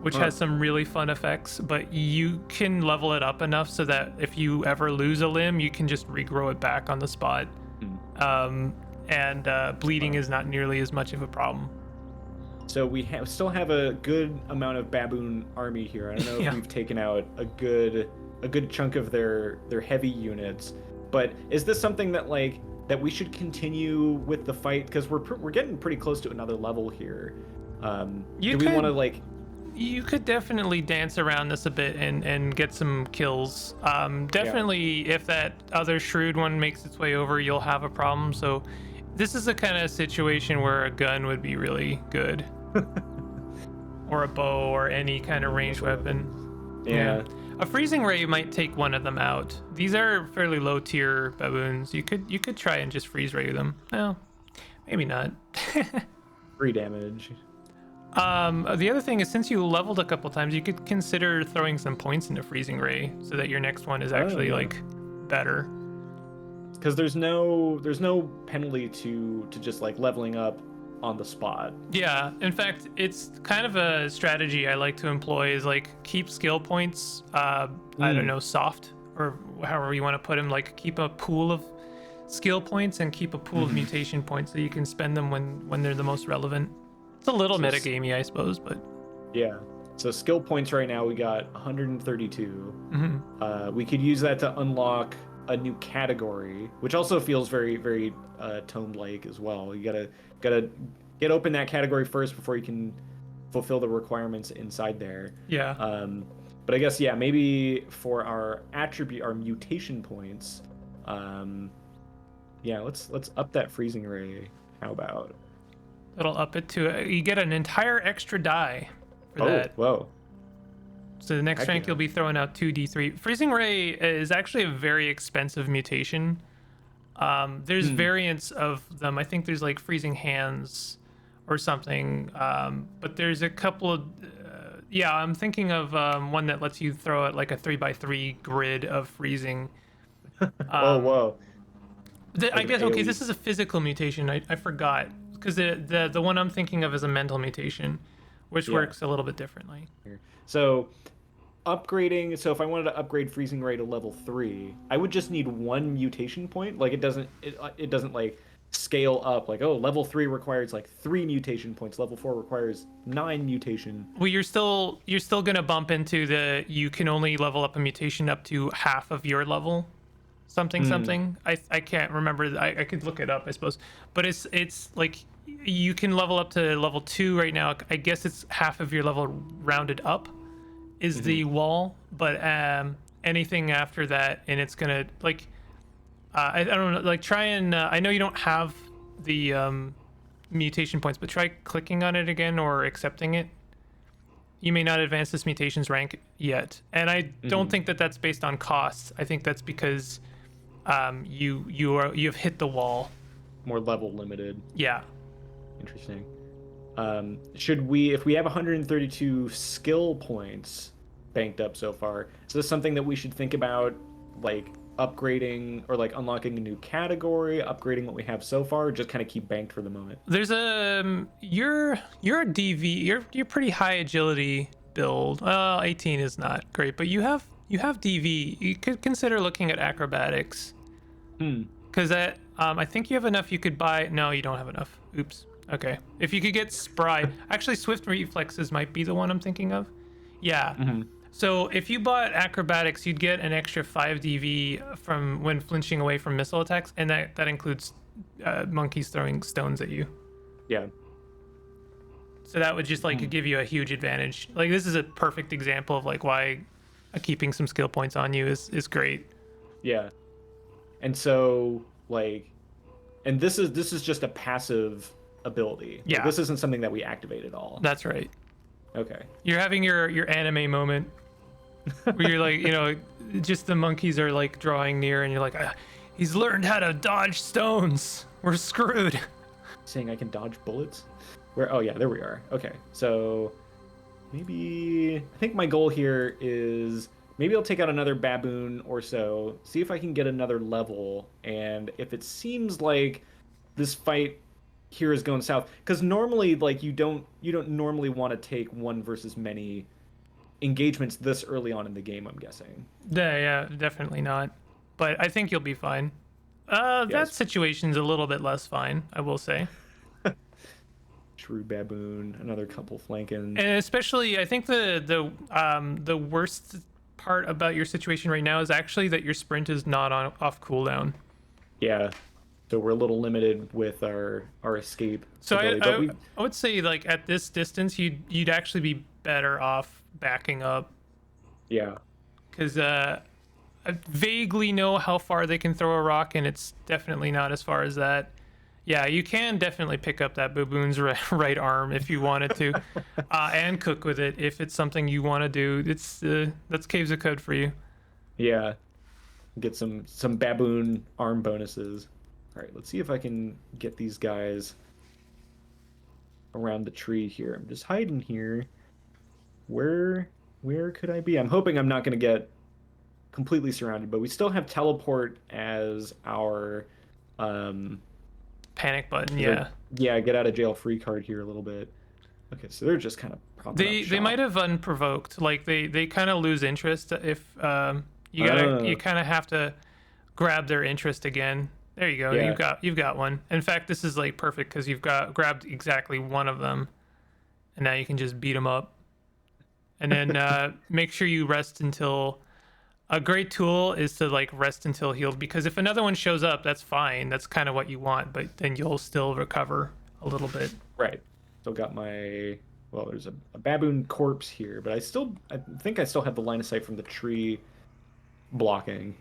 [SPEAKER 1] which
[SPEAKER 2] Huh.
[SPEAKER 1] has some really fun effects, but you can level it up enough so that if you ever lose a limb, you can just regrow it back on the spot.
[SPEAKER 2] Mm.
[SPEAKER 1] And bleeding is not nearly as much of a problem.
[SPEAKER 2] So we still have a good amount of baboon army here. I don't know if
[SPEAKER 1] Yeah.
[SPEAKER 2] we've taken out a good chunk of their heavy units, but is this something that we should continue with the fight, because we're getting pretty close to another level here.
[SPEAKER 1] You
[SPEAKER 2] Do we want to
[SPEAKER 1] could-
[SPEAKER 2] like?
[SPEAKER 1] You could definitely dance around this a bit and get some kills. Definitely, if that other shrewd one makes its way over, you'll have a problem. So, this is the kind of situation where a gun would be really good, or a bow, or any kind of ranged weapon.
[SPEAKER 2] Yeah.
[SPEAKER 1] A freezing ray might take one of them out. These are fairly low tier baboons. You could try and just freeze ray them. Well, maybe not.
[SPEAKER 2] 3 damage.
[SPEAKER 1] The other thing is, since you leveled a couple times, you could consider throwing some points into freezing ray so that your next one is actually
[SPEAKER 2] yeah.
[SPEAKER 1] like better.
[SPEAKER 2] Because there's no penalty to just like leveling up on the spot.
[SPEAKER 1] Yeah, in fact, it's kind of a strategy I like to employ is like keep skill points, I don't know, soft, or however you want to put them, like keep a pool of skill points and keep a pool of mutation points so you can spend them when they're the most relevant. It's a little
[SPEAKER 2] So
[SPEAKER 1] metagamey, I suppose, but
[SPEAKER 2] Yeah. So skill points right now we got 132. We could use that to unlock a new category, which also feels very very tome-like as well. You gotta get open that category first before you can fulfill the requirements inside there.
[SPEAKER 1] yeah.
[SPEAKER 2] But I guess yeah, maybe for our attribute, our mutation points, yeah, let's up that freezing ray. How about?
[SPEAKER 1] That'll up it to you get an entire extra die for
[SPEAKER 2] Oh,
[SPEAKER 1] that.
[SPEAKER 2] whoa.
[SPEAKER 1] So the next
[SPEAKER 2] Heck
[SPEAKER 1] rank
[SPEAKER 2] yeah.
[SPEAKER 1] you'll be throwing out 2d3. Freezing Ray is actually a very expensive mutation. There's variants of them. I think there's like Freezing Hands or something. But there's a couple of yeah, I'm thinking of one that lets you throw at like a 3x3 grid of freezing.
[SPEAKER 2] Oh, whoa.
[SPEAKER 1] I
[SPEAKER 2] Like an
[SPEAKER 1] guess okay,
[SPEAKER 2] AoE.
[SPEAKER 1] this is a physical mutation. I forgot because the one I'm thinking of is a mental mutation, which
[SPEAKER 2] Yeah.
[SPEAKER 1] works a little bit differently.
[SPEAKER 2] So upgrading, so if I wanted to upgrade freezing ray to level 3, I would just need one mutation point. Like it doesn't like scale up like, oh, level 3 requires like 3 mutation points, level 4 requires 9 mutation.
[SPEAKER 1] Well, you're still gonna bump into the you can only level up a mutation up to half of your level, something. I can't remember. I could look it up, I suppose. But it's like you can level up to level 2 right now. I guess it's half of your level rounded up is the wall, but anything after that, and it's gonna like I don't know, like try and I know you don't have the mutation points, but try clicking on it again or accepting it. You may not advance this mutation's rank yet, and I don't think that that's based on costs. I think that's because you've hit the wall.
[SPEAKER 2] More level limited.
[SPEAKER 1] Yeah.
[SPEAKER 2] Interesting. Should we, if we have 132 skill points banked up so far, is this something that we should think about, like upgrading or like unlocking a new category, upgrading what we have so far, or just kind of keep banked for the moment?
[SPEAKER 1] There's a you're a DV. You're pretty high agility build. Well, 18 is not great, but you have DV. You could consider looking at acrobatics. Because that I think you have enough. You could buy. No, you don't have enough. Oops. Okay. If you could get spry, actually, swift reflexes might be the one I'm thinking of. Yeah. So if you bought acrobatics, you'd get an extra 5 DV from when flinching away from missile attacks, and that includes monkeys throwing stones at you.
[SPEAKER 2] Yeah.
[SPEAKER 1] So that would just like give you a huge advantage. Like this is a perfect example of like why keeping some skill points on you is great.
[SPEAKER 2] Yeah. And so like, and this is just a passive ability. Like,
[SPEAKER 1] Yeah.
[SPEAKER 2] this isn't something that we activate at all.
[SPEAKER 1] That's right.
[SPEAKER 2] Okay.
[SPEAKER 1] You're having your anime moment where you're like, just the monkeys are like drawing near, and you're like, he's learned how to dodge stones. We're screwed.
[SPEAKER 2] Saying I can dodge bullets? Where? Oh yeah, there we are. Okay, so maybe I think my goal here is maybe I'll take out another baboon or so, see if I can get another level, and if it seems like this fight here is going south, because normally like you don't normally want to take one versus many engagements this early on in the game, I'm guessing.
[SPEAKER 1] Yeah, definitely not. But I think you'll be fine. That
[SPEAKER 2] Yes.
[SPEAKER 1] situation's a little bit less fine, I will say.
[SPEAKER 2] Shrew baboon, another couple flanking.
[SPEAKER 1] And especially, I think the worst part about your situation right now is actually that your sprint is not off cooldown.
[SPEAKER 2] Yeah. So we're a little limited with our escape.
[SPEAKER 1] So
[SPEAKER 2] ability, but
[SPEAKER 1] I would say like at this distance, you'd actually be better off backing up,
[SPEAKER 2] yeah.
[SPEAKER 1] because I vaguely know how far they can throw a rock, and it's definitely not as far as that. Yeah, you can definitely pick up that baboon's right arm if you wanted to, and cook with it if it's something you want to do. That's Caves of Code for you.
[SPEAKER 2] Yeah. Get some baboon arm bonuses. All right, let's see if I can get these guys around the tree here. I'm just hiding here. Where could I be? I'm hoping I'm not going to get completely surrounded, but we still have teleport as our
[SPEAKER 1] Panic button, yeah.
[SPEAKER 2] yeah, get out of jail free card here a little bit. Okay, so they're just kind of propping up
[SPEAKER 1] They
[SPEAKER 2] shop.
[SPEAKER 1] might have unprovoked. Like they kind of lose interest if you kind of have to grab their interest again. There you go.
[SPEAKER 2] Yeah.
[SPEAKER 1] You've got one. In fact, this is like perfect because you've got grabbed exactly one of them, and now you can just beat them up. And then make sure you rest until. A great tool is to like rest until healed, because if another one shows up, that's fine. That's kind of what you want, but then you'll still recover a little bit.
[SPEAKER 2] Right. Still got my, well, there's a baboon corpse here, but I think I still have the line of sight from the tree blocking.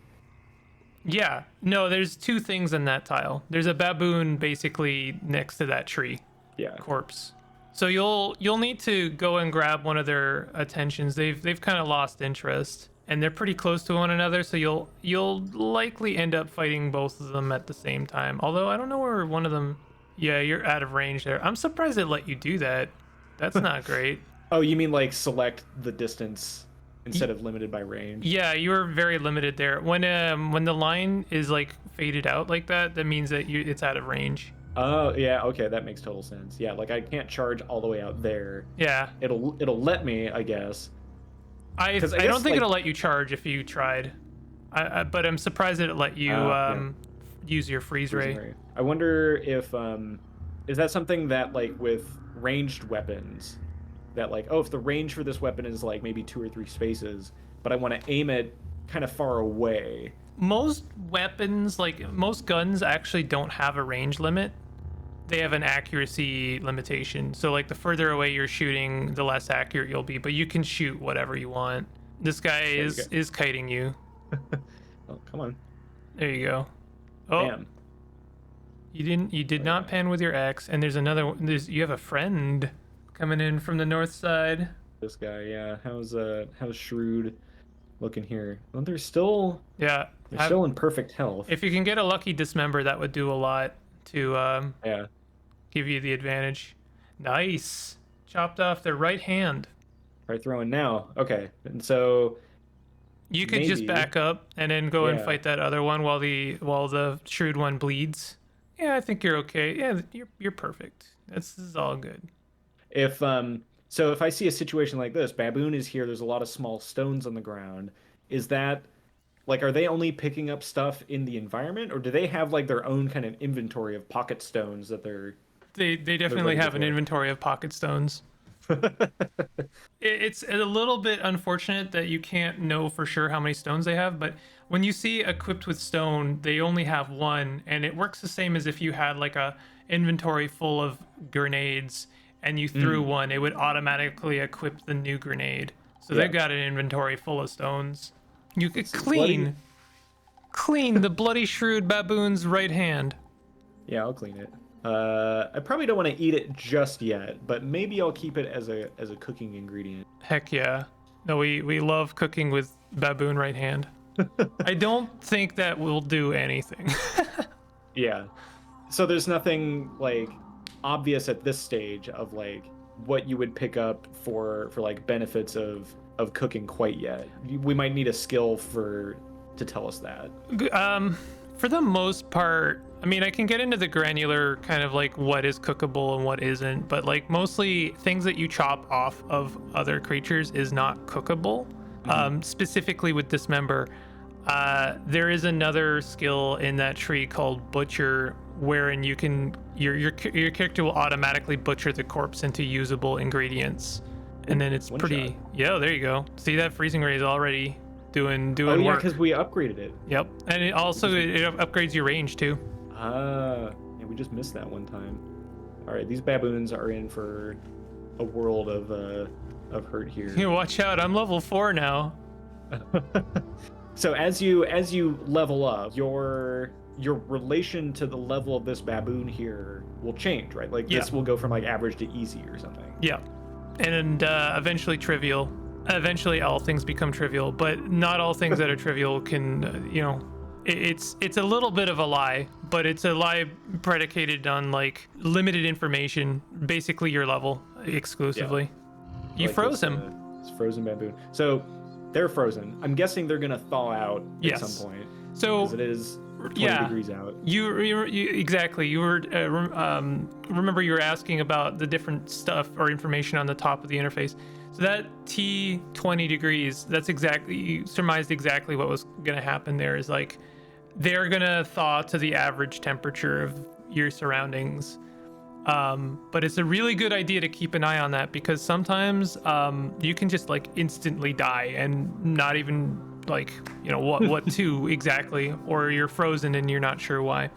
[SPEAKER 1] Yeah. No, there's two things in that tile. There's a baboon basically next to that tree
[SPEAKER 2] Yeah.
[SPEAKER 1] corpse. So you'll need to go and grab one of their attentions. They've kind of lost interest, and they're pretty close to one another, so you'll likely end up fighting both of them at the same time. Although I don't know where one of them. Yeah, you're out of range there. I'm surprised they let you do that. That's not great.
[SPEAKER 2] Oh, you mean like select the distance instead of limited by range?
[SPEAKER 1] Yeah, you were very limited there. When the line is like faded out like that, that means that it's out of range.
[SPEAKER 2] Oh, yeah, okay, that makes total sense. Yeah, like I can't charge all the way out there.
[SPEAKER 1] Yeah.
[SPEAKER 2] It'll let me, I guess.
[SPEAKER 1] I
[SPEAKER 2] guess,
[SPEAKER 1] don't think
[SPEAKER 2] like,
[SPEAKER 1] it'll let you charge if you tried. But I'm surprised that it let you
[SPEAKER 2] yeah.
[SPEAKER 1] use your freeze ray.
[SPEAKER 2] I wonder if is that something that like with ranged weapons that like, oh, if the range for this weapon is like maybe 2 or 3 spaces, but I want to aim it kind of far away.
[SPEAKER 1] Most weapons, like most guns, actually don't have a range limit. They have an accuracy limitation. So like the further away you're shooting, the less accurate you'll be. But you can shoot whatever you want. This guy is kiting you.
[SPEAKER 2] Oh, come on.
[SPEAKER 1] There you go. Oh,
[SPEAKER 2] Bam.
[SPEAKER 1] you did not pan with your axe. And there's another one. You have a friend coming in from the north side.
[SPEAKER 2] This guy, yeah. How's Shrewd looking here? Well, they're still still in perfect health.
[SPEAKER 1] If you can get a lucky dismember, that would do a lot to
[SPEAKER 2] Yeah.
[SPEAKER 1] give you the advantage. Nice. Chopped off their right hand.
[SPEAKER 2] Right, throwing now. Okay, and so
[SPEAKER 1] You could just back up and then go and fight that other one while the shrewd one bleeds. Yeah, I think you're okay. Yeah, you're perfect. This is all good.
[SPEAKER 2] if so if I see a situation like this, baboon is here. There's a lot of small stones on the ground. Is that like, are they only picking up stuff in the environment, or do they have like their own kind of inventory of pocket stones that
[SPEAKER 1] They definitely have an inventory of pocket stones. It's a little bit unfortunate that you can't know for sure how many stones they have, but when you see equipped with stone, they only have one, and it works the same as if you had like a inventory full of grenades and you threw one, it would automatically equip the new grenade. So they've got an inventory full of stones. You could clean the bloody shrewd baboon's right hand.
[SPEAKER 2] Yeah, I'll clean it. I probably don't want to eat it just yet, but maybe I'll keep it as a cooking ingredient.
[SPEAKER 1] Heck yeah. No, we love cooking with baboon right hand. I don't think that will do anything.
[SPEAKER 2] Yeah. So there's nothing like obvious at this stage of like what you would pick up for like benefits of cooking quite yet. We might need a skill to tell us that.
[SPEAKER 1] For the most part, I mean, I can get into the granular kind of like what is cookable and what isn't, but like mostly things that you chop off of other creatures is not cookable. Specifically with Dismember, there is another skill in that tree called Butcher, wherein you can your character will automatically butcher the corpse into usable ingredients, and then it's pretty. Yeah, there you go. See, that freezing ray is already doing
[SPEAKER 2] oh, yeah,
[SPEAKER 1] work.
[SPEAKER 2] because we upgraded it.
[SPEAKER 1] Yep, and it also it upgrades your range too.
[SPEAKER 2] Yeah, we just missed that one time. All right, these baboons are in for a world of hurt here.
[SPEAKER 1] You watch out! I'm level 4 now.
[SPEAKER 2] So as you level up, your relation to the level of this baboon here will change, right? Like this will go from like average to easy or something.
[SPEAKER 1] Yeah, and eventually trivial. Eventually, all things become trivial, but not all things that are trivial can, it's a little bit of a lie, but it's a lie predicated on like limited information, basically your level exclusively. Yeah. You like froze him.
[SPEAKER 2] It's frozen baboon. So they're frozen. I'm guessing they're gonna thaw out at some point.
[SPEAKER 1] So
[SPEAKER 2] because it is 20 degrees out.
[SPEAKER 1] You exactly. You were remember you were asking about the different stuff or information on the top of the interface. So that T 20 degrees, that's exactly, you surmised exactly what was going to happen there, is like they're gonna thaw to the average temperature of your surroundings. But it's a really good idea to keep an eye on that, because sometimes you can just like instantly die and not even like, you know, what to exactly, or you're frozen and you're not sure why.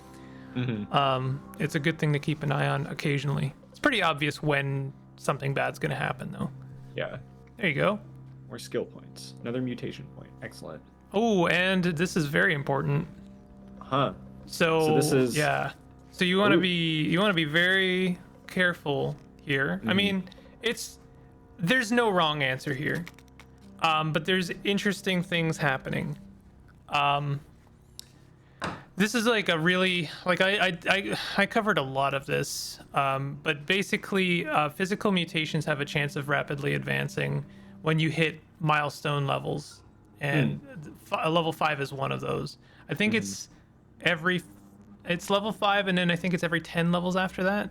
[SPEAKER 1] It's a good thing to keep an eye on occasionally. It's pretty obvious when something bad's gonna happen though.
[SPEAKER 2] Yeah.
[SPEAKER 1] There you go.
[SPEAKER 2] More skill points. Another mutation point. Excellent.
[SPEAKER 1] Oh, and this is very important.
[SPEAKER 2] Huh.
[SPEAKER 1] So
[SPEAKER 2] this is
[SPEAKER 1] So you want to be very careful here. I mean, there's no wrong answer here. But there's interesting things happening. This is like a really, like I covered a lot of this. But basically physical mutations have a chance of rapidly advancing when you hit milestone levels, and level 5 is one of those. I think it's level 5, and then I think it's every 10 levels after that.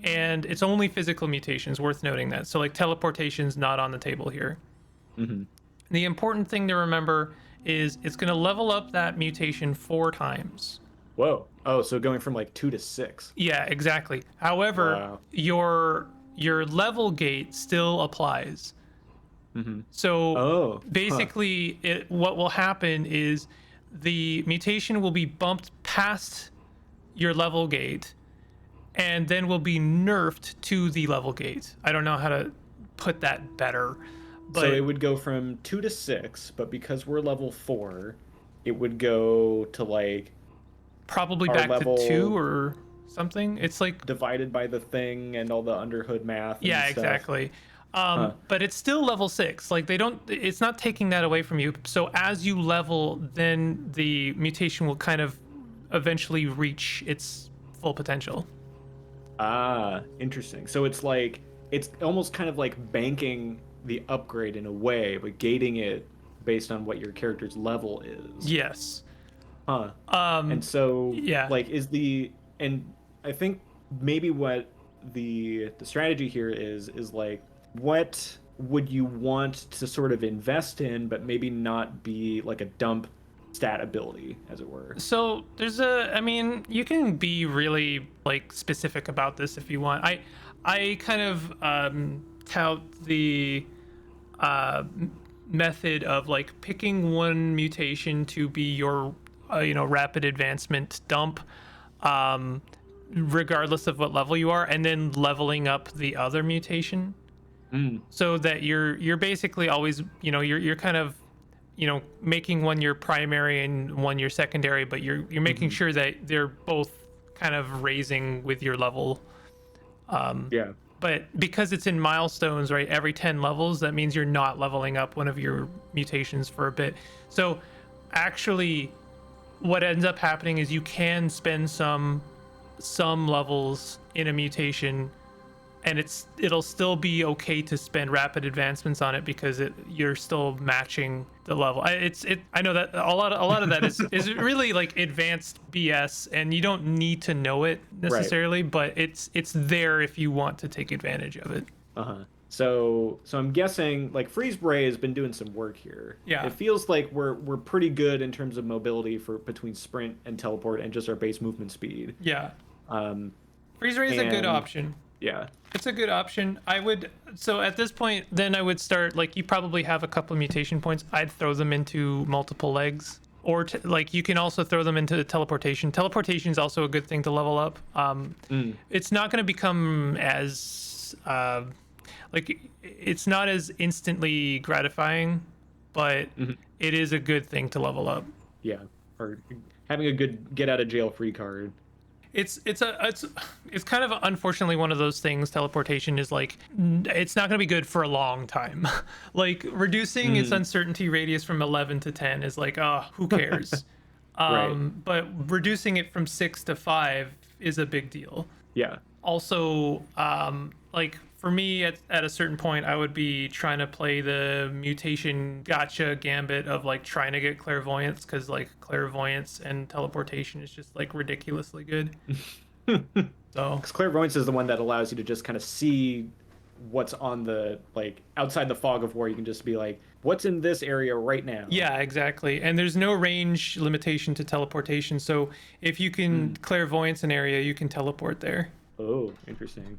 [SPEAKER 1] And it's only physical mutations, worth noting that. So like teleportation's not on the table here. The important thing to remember is it's going to level up that mutation 4 times.
[SPEAKER 2] Whoa. Oh, so going from like 2 to 6.
[SPEAKER 1] Yeah, exactly. However, your level gate still applies. So basically what will happen is the mutation will be bumped past your level gate and then will be nerfed to the level gate. I don't know how to put that better. But
[SPEAKER 2] so it would go from 2 to 6, but because we're level 4, it would go to like
[SPEAKER 1] probably back to 2 or something. It's like
[SPEAKER 2] divided by the thing and all the underhood math. And
[SPEAKER 1] yeah,
[SPEAKER 2] stuff.
[SPEAKER 1] Exactly. But it's still level 6. Like it's not taking that away from you. So as you level, then the mutation will kind of eventually reach its full potential.
[SPEAKER 2] Ah, interesting. So it's almost kind of like banking the upgrade in a way, but gating it based on what your character's level is.
[SPEAKER 1] Yes.
[SPEAKER 2] And so
[SPEAKER 1] yeah.
[SPEAKER 2] like and I think maybe what the strategy here is like, what would you want to sort of invest in, but maybe not be like a dump stat ability, as it were?
[SPEAKER 1] So I mean, you can be really like specific about this if you want. I kind of tout the method of like picking one mutation to be your rapid advancement dump, regardless of what level you are, and then leveling up the other mutation. So that you're basically always, you're kind of, making one your primary and one your secondary, but you're making sure that they're both kind of raising with your level. But because it's in milestones, right, every 10 levels, that means you're not leveling up one of your mutations for a bit. So actually what ends up happening is you can spend some levels in a mutation, and it'll still be okay to spend rapid advancements on it because you're still matching the level. I know that a lot of that is really like advanced BS, and you don't need to know it necessarily, but it's there if you want to take advantage of it.
[SPEAKER 2] So I'm guessing like Freeze Bray has been doing some work here.
[SPEAKER 1] Yeah.
[SPEAKER 2] It feels like we're pretty good in terms of mobility between sprint and teleport and just our base movement speed.
[SPEAKER 1] Yeah. Freeze Ray is a good option.
[SPEAKER 2] Yeah.
[SPEAKER 1] It's a good option. So at this point, then I would start, like, you probably have a couple of mutation points. I'd throw them into multiple legs, or like you can also throw them into teleportation. Teleportation is also a good thing to level up. It's not going to become as, it's not as instantly gratifying, but it is a good thing to level up.
[SPEAKER 2] Yeah. Or having a good get out of jail free card.
[SPEAKER 1] It's kind of unfortunately one of those things. Teleportation is like, it's not going to be good for a long time. Like reducing its uncertainty radius from 11 to 10 is like, oh, who cares? But reducing it from 6 to 5 is a big deal.
[SPEAKER 2] Yeah.
[SPEAKER 1] Also, like for me at a certain point, I would be trying to play the mutation gotcha gambit of like trying to get clairvoyance, because like clairvoyance and teleportation is just like ridiculously good. So
[SPEAKER 2] because clairvoyance is the one that allows you to just kind of see what's on the like outside the fog of war. You can just be like, what's in this area right now?
[SPEAKER 1] Yeah, exactly. And there's no range limitation to teleportation. So if you can clairvoyance an area, you can teleport there.
[SPEAKER 2] Oh, interesting.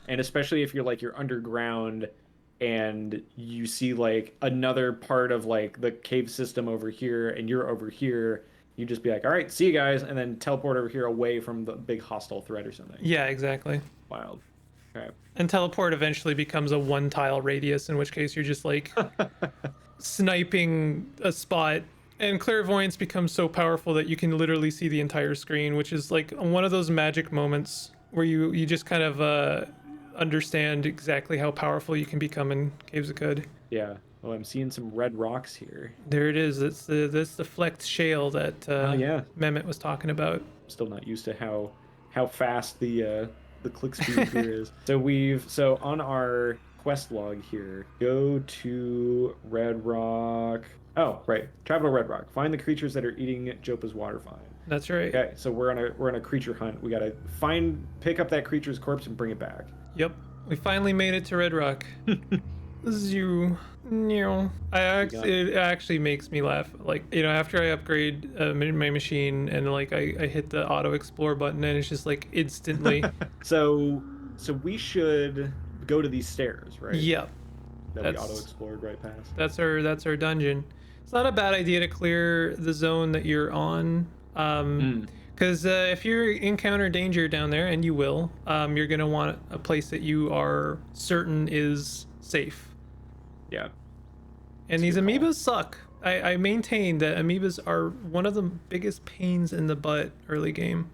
[SPEAKER 2] And especially if you're underground and you see like another part of like the cave system over here and you're over here, you just be like, all right, see you guys, and then teleport over here away from the big hostile threat or something.
[SPEAKER 1] Yeah, exactly.
[SPEAKER 2] Wild. Okay.
[SPEAKER 1] And teleport eventually becomes a one tile radius, in which case you're just like sniping a spot. And clairvoyance becomes so powerful that you can literally see the entire screen, which is like one of those magic moments where you just kind of understand exactly how powerful you can become in Caves of Cud.
[SPEAKER 2] Yeah. Well, I'm seeing some red rocks here.
[SPEAKER 1] There it is. That's the flecked shale that
[SPEAKER 2] Oh yeah.
[SPEAKER 1] Mehmet was talking about.
[SPEAKER 2] Still not used to how fast the click speed here is. So on our quest log here, go to Redrock. Oh, right. Travel to Redrock. Find the creatures that are eating Jopa's water vine.
[SPEAKER 1] That's right.
[SPEAKER 2] Okay, so we're on a creature hunt. We gotta pick up that creature's corpse and bring it back.
[SPEAKER 1] Yep. We finally made it to Redrock. This is you. It actually makes me laugh. Like, after I upgrade my machine and like I hit the auto explore button and it's just like instantly.
[SPEAKER 2] So we should go to these stairs, right?
[SPEAKER 1] Yep.
[SPEAKER 2] That we auto explored right past.
[SPEAKER 1] That's our dungeon. It's not a bad idea to clear the zone that you're on. Because if you encounter danger down there, and you will, you're gonna want a place that you are certain is safe.
[SPEAKER 2] Yeah.
[SPEAKER 1] And these amoebas suck. I maintain that amoebas are one of the biggest pains in the butt early game.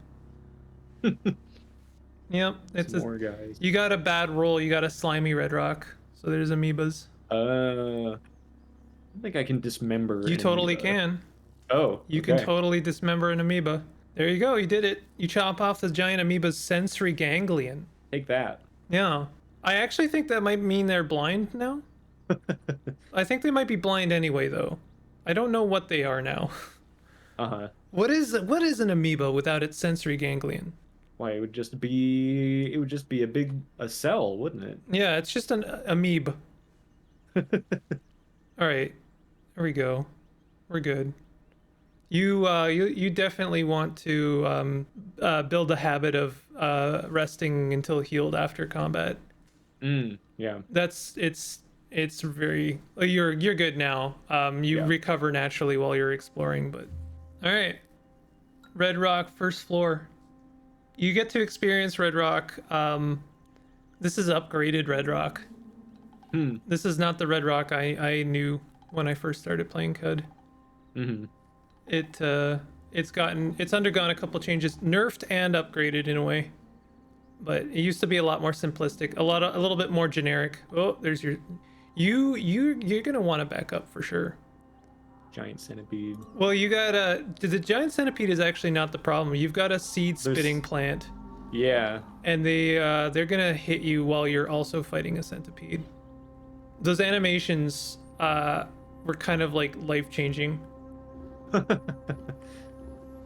[SPEAKER 1] Yep, it's
[SPEAKER 2] more guys.
[SPEAKER 1] You got a bad roll. You got a slimy Redrock. So there's amoebas.
[SPEAKER 2] I don't think I can dismember.
[SPEAKER 1] You totally can.
[SPEAKER 2] Oh,
[SPEAKER 1] you can totally dismember an amoeba. There you go. You did it. You chop off the giant amoeba's sensory ganglion.
[SPEAKER 2] Take that.
[SPEAKER 1] Yeah. I actually think that might mean they're blind now. I think they might be blind anyway, though. I don't know what they are now.
[SPEAKER 2] Uh-huh.
[SPEAKER 1] What is an amoeba without its sensory ganglion?
[SPEAKER 2] Why, it would just be a cell, wouldn't it?
[SPEAKER 1] Yeah, it's just an amoeba. All right. There we go. We're good. You definitely want to build a habit of resting until healed after combat.
[SPEAKER 2] Yeah.
[SPEAKER 1] It's very you're good now. You recover naturally while you're exploring, but all right. Redrock first floor. You get to experience Redrock. This is upgraded Redrock. This is not the Redrock I knew when I first started playing Cud. It's undergone a couple changes, nerfed and upgraded in a way. But it used to be a lot more simplistic, a little bit more generic. Oh, there's you're gonna want to back up for sure.
[SPEAKER 2] Giant centipede.
[SPEAKER 1] Well, you got the giant centipede is actually not the problem. You've got a seed spitting plant.
[SPEAKER 2] Yeah.
[SPEAKER 1] And they're gonna hit you while you're also fighting a centipede. Those animations were kind of like life changing.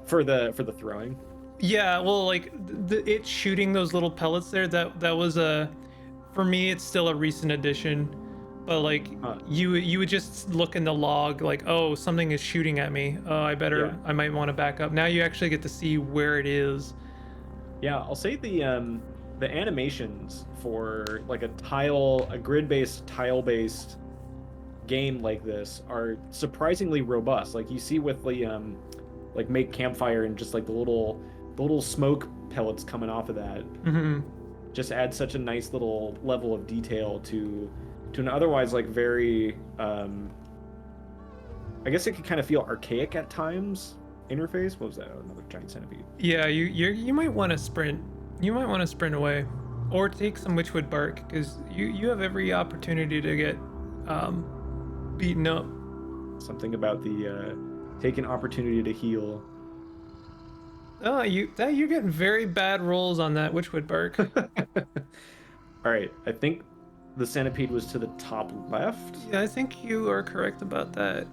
[SPEAKER 2] For the throwing.
[SPEAKER 1] Yeah, well, like it shooting those little pellets there. That was for me, it's still a recent addition. But like you would just look in the log like, oh, something is shooting at me. Oh, I might want to back up. Now you actually get to see where it is.
[SPEAKER 2] Yeah, I'll say the animations for like a grid-based, tile-based game like this are surprisingly robust. Like you see with the like make campfire and just like the little smoke pellets coming off of that. Just adds such a nice little level of detail to an otherwise like very I guess it could kind of feel archaic at times interface. What was that? Oh, another giant centipede.
[SPEAKER 1] Yeah, you might want to sprint. You might want to sprint away, or take some witchwood bark because you have every opportunity to get beaten up.
[SPEAKER 2] Something about the take an opportunity to heal.
[SPEAKER 1] Oh, you're getting very bad rolls on that witchwood bark.
[SPEAKER 2] All right, I think the centipede was to the top left.
[SPEAKER 1] Yeah, I think you are correct about that.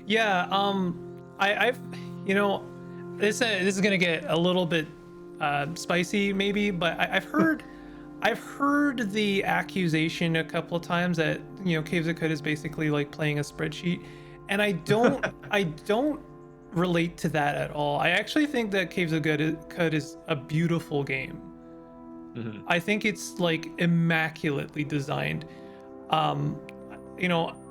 [SPEAKER 1] Yeah, I've this is gonna get a little bit spicy maybe, but I've heard I've heard the accusation a couple of times that Caves of Cud is basically like playing a spreadsheet, and I don't relate to that at all. I actually think that Caves of Cud is a beautiful game.
[SPEAKER 2] Hmm.
[SPEAKER 1] I think it's like immaculately designed. Um,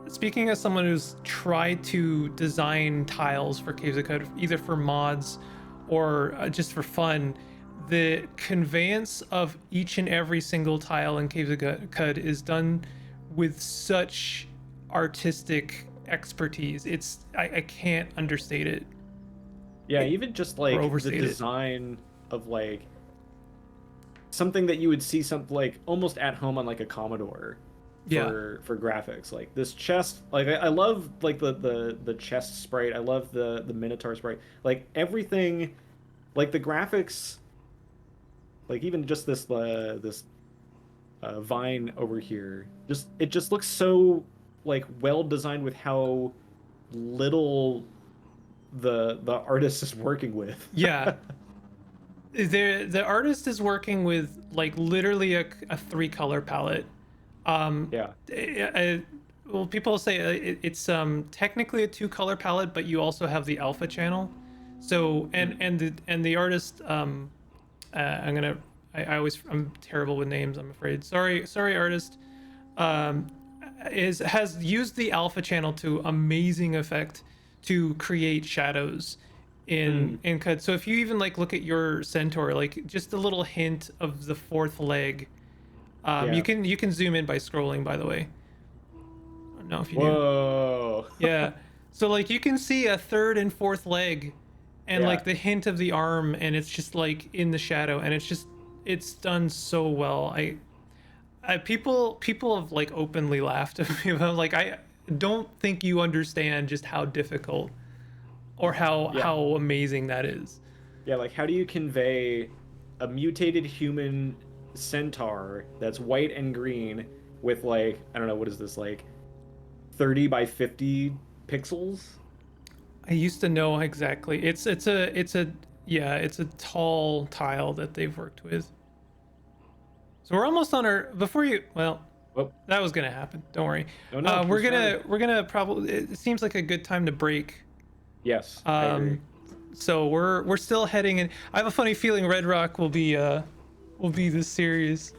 [SPEAKER 1] Speaking as someone who's tried to design tiles for Caves of Cud, either for mods or just for fun, the conveyance of each and every single tile in Caves of Cud is done with such artistic expertise. I can't understate it,
[SPEAKER 2] Yeah, even just
[SPEAKER 1] or
[SPEAKER 2] like the
[SPEAKER 1] overstate it.
[SPEAKER 2] design of like something that you would see something like almost at home on like a Commodore
[SPEAKER 1] Yeah,
[SPEAKER 2] for graphics. Like this chest, like I love like the chest sprite. I love the Minotaur sprite. Like everything, like the graphics, like even just this vine over here, just it just looks so like well designed with how little the artist is working with.
[SPEAKER 1] yeah. The artist is working with like literally a three color palette. Um,
[SPEAKER 2] Yeah.
[SPEAKER 1] well, people say it's technically a two color palette, but you also have the alpha channel. So
[SPEAKER 2] Mm.
[SPEAKER 1] and the artist I'm gonna I'm terrible with names. I'm afraid. Sorry, artist. Um, has used the alpha channel to amazing effect to create shadows
[SPEAKER 2] Mm.
[SPEAKER 1] in cut. So if you even like look at your centaur, like just a little hint of the fourth leg.
[SPEAKER 2] Yeah.
[SPEAKER 1] You can zoom in by scrolling, by the way. I don't know if you knew.
[SPEAKER 2] Whoa.
[SPEAKER 1] Yeah. So like you can see a third and fourth leg and like
[SPEAKER 2] Yeah.
[SPEAKER 1] the hint of the arm, and it's just like in the shadow, and it's done so well. People have like openly laughed at me about like I don't think you understand just how difficult or
[SPEAKER 2] Yeah.
[SPEAKER 1] how amazing that is.
[SPEAKER 2] Yeah, like how do you convey a mutated human centaur that's white and green with like, I don't know, what is this, like 30 by 50 pixels?
[SPEAKER 1] I used to know exactly. It's a yeah, it's a tall tile that they've worked with. So we're almost on our before you well,
[SPEAKER 2] Oh,
[SPEAKER 1] that was gonna happen. Don't worry.
[SPEAKER 2] no, no,
[SPEAKER 1] We're
[SPEAKER 2] keep started.
[SPEAKER 1] gonna probably. It seems like a good time to break.
[SPEAKER 2] Yes, I agree.
[SPEAKER 1] Um, so we're still heading in. I have a funny feeling Redrock will be this series.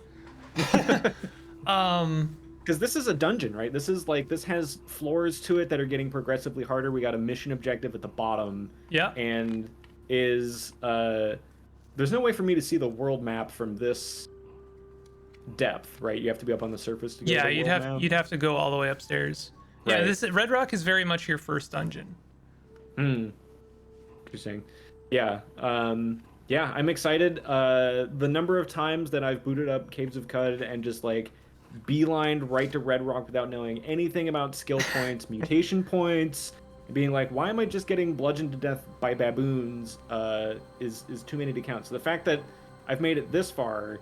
[SPEAKER 1] Um,
[SPEAKER 2] Because this is a dungeon, right? This is like this has floors to it that are getting progressively harder. We got a mission objective at the bottom,
[SPEAKER 1] yeah,
[SPEAKER 2] and is there's no way for me to see the world map from this depth, right? You have to be up on the surface to go to
[SPEAKER 1] yeah.
[SPEAKER 2] the world map.
[SPEAKER 1] You'd have to go all the way upstairs. Yeah,
[SPEAKER 2] Right.
[SPEAKER 1] this Redrock is very much your first dungeon.
[SPEAKER 2] Hmm. Interesting. Yeah. Yeah, I'm excited. The number of times that I've booted up Caves of Cud and just like beelined right to Redrock without knowing anything about skill points, mutation points, being like, why am I just getting bludgeoned to death by baboons? Is too many to count. So the fact that I've made it this far,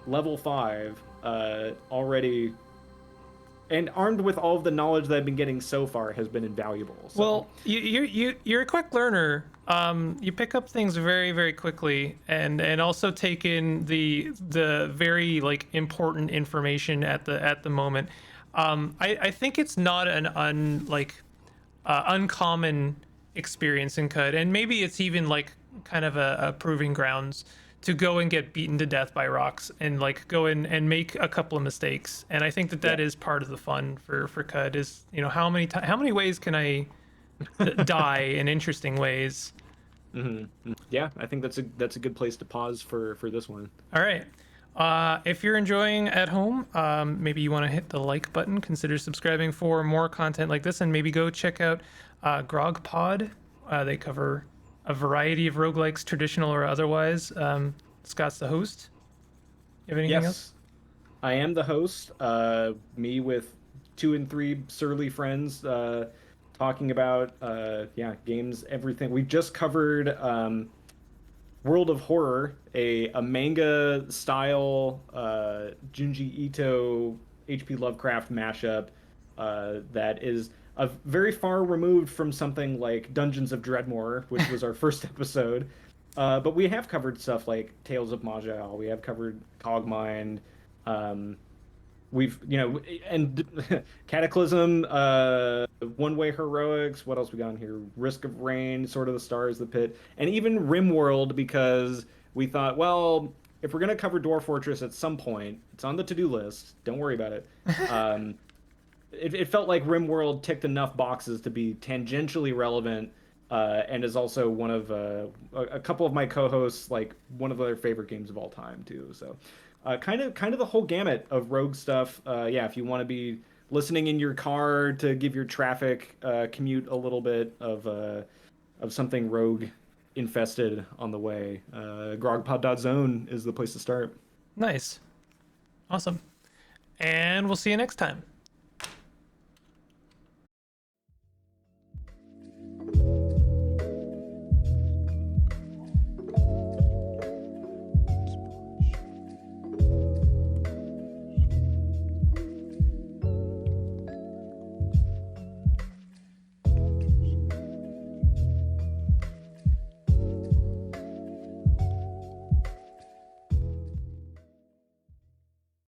[SPEAKER 2] level 5, already, and armed with all of the knowledge that I've been getting so far, has been invaluable. So.
[SPEAKER 1] Well, you're a quick learner. You pick up things very very quickly, and also take in the very like important information at the moment. I think it's not an uncommon experience in CUD, and maybe it's even like kind of a proving grounds to go and get beaten to death by rocks and like go in and make a couple of mistakes. And I think that
[SPEAKER 2] Yeah.
[SPEAKER 1] that is part of the fun for CUD is how how many ways can I die in interesting ways.
[SPEAKER 2] Hmm. Yeah, I think that's a good place to pause for this one.
[SPEAKER 1] All right. If you're enjoying at home, maybe you want to hit the like button, consider subscribing for more content like this, and maybe go check out Grogpod. They cover a variety of roguelikes, traditional or otherwise. Scott's the host. You have anything else?
[SPEAKER 2] Yes, I am the host. Me with 2 and 3 surly friends, talking about yeah, games, everything. We just covered World of Horror, a manga style Junji Ito H.P. Lovecraft mashup that is very far removed from something like Dungeons of Dreadmore, which was our first episode. But we have covered stuff like Tales of Majel. We have covered Cogmind. We've, and Cataclysm, One Way Heroics. What else we got in here? Risk of Rain, Sword of the Stars, The Pit, and even RimWorld because we thought, well, if we're gonna cover Dwarf Fortress at some point, it's on the to-do list. Don't worry about it. Um, it felt like RimWorld ticked enough boxes to be tangentially relevant, and is also one of a couple of my co-hosts like one of their favorite games of all time too. So, kind of the whole gamut of Rogue stuff. Yeah, if you want to be listening in your car to give your traffic commute a little bit of something Rogue infested on the way, grogpod.zone is the place to start.
[SPEAKER 1] Nice. Awesome. And we'll see you next time.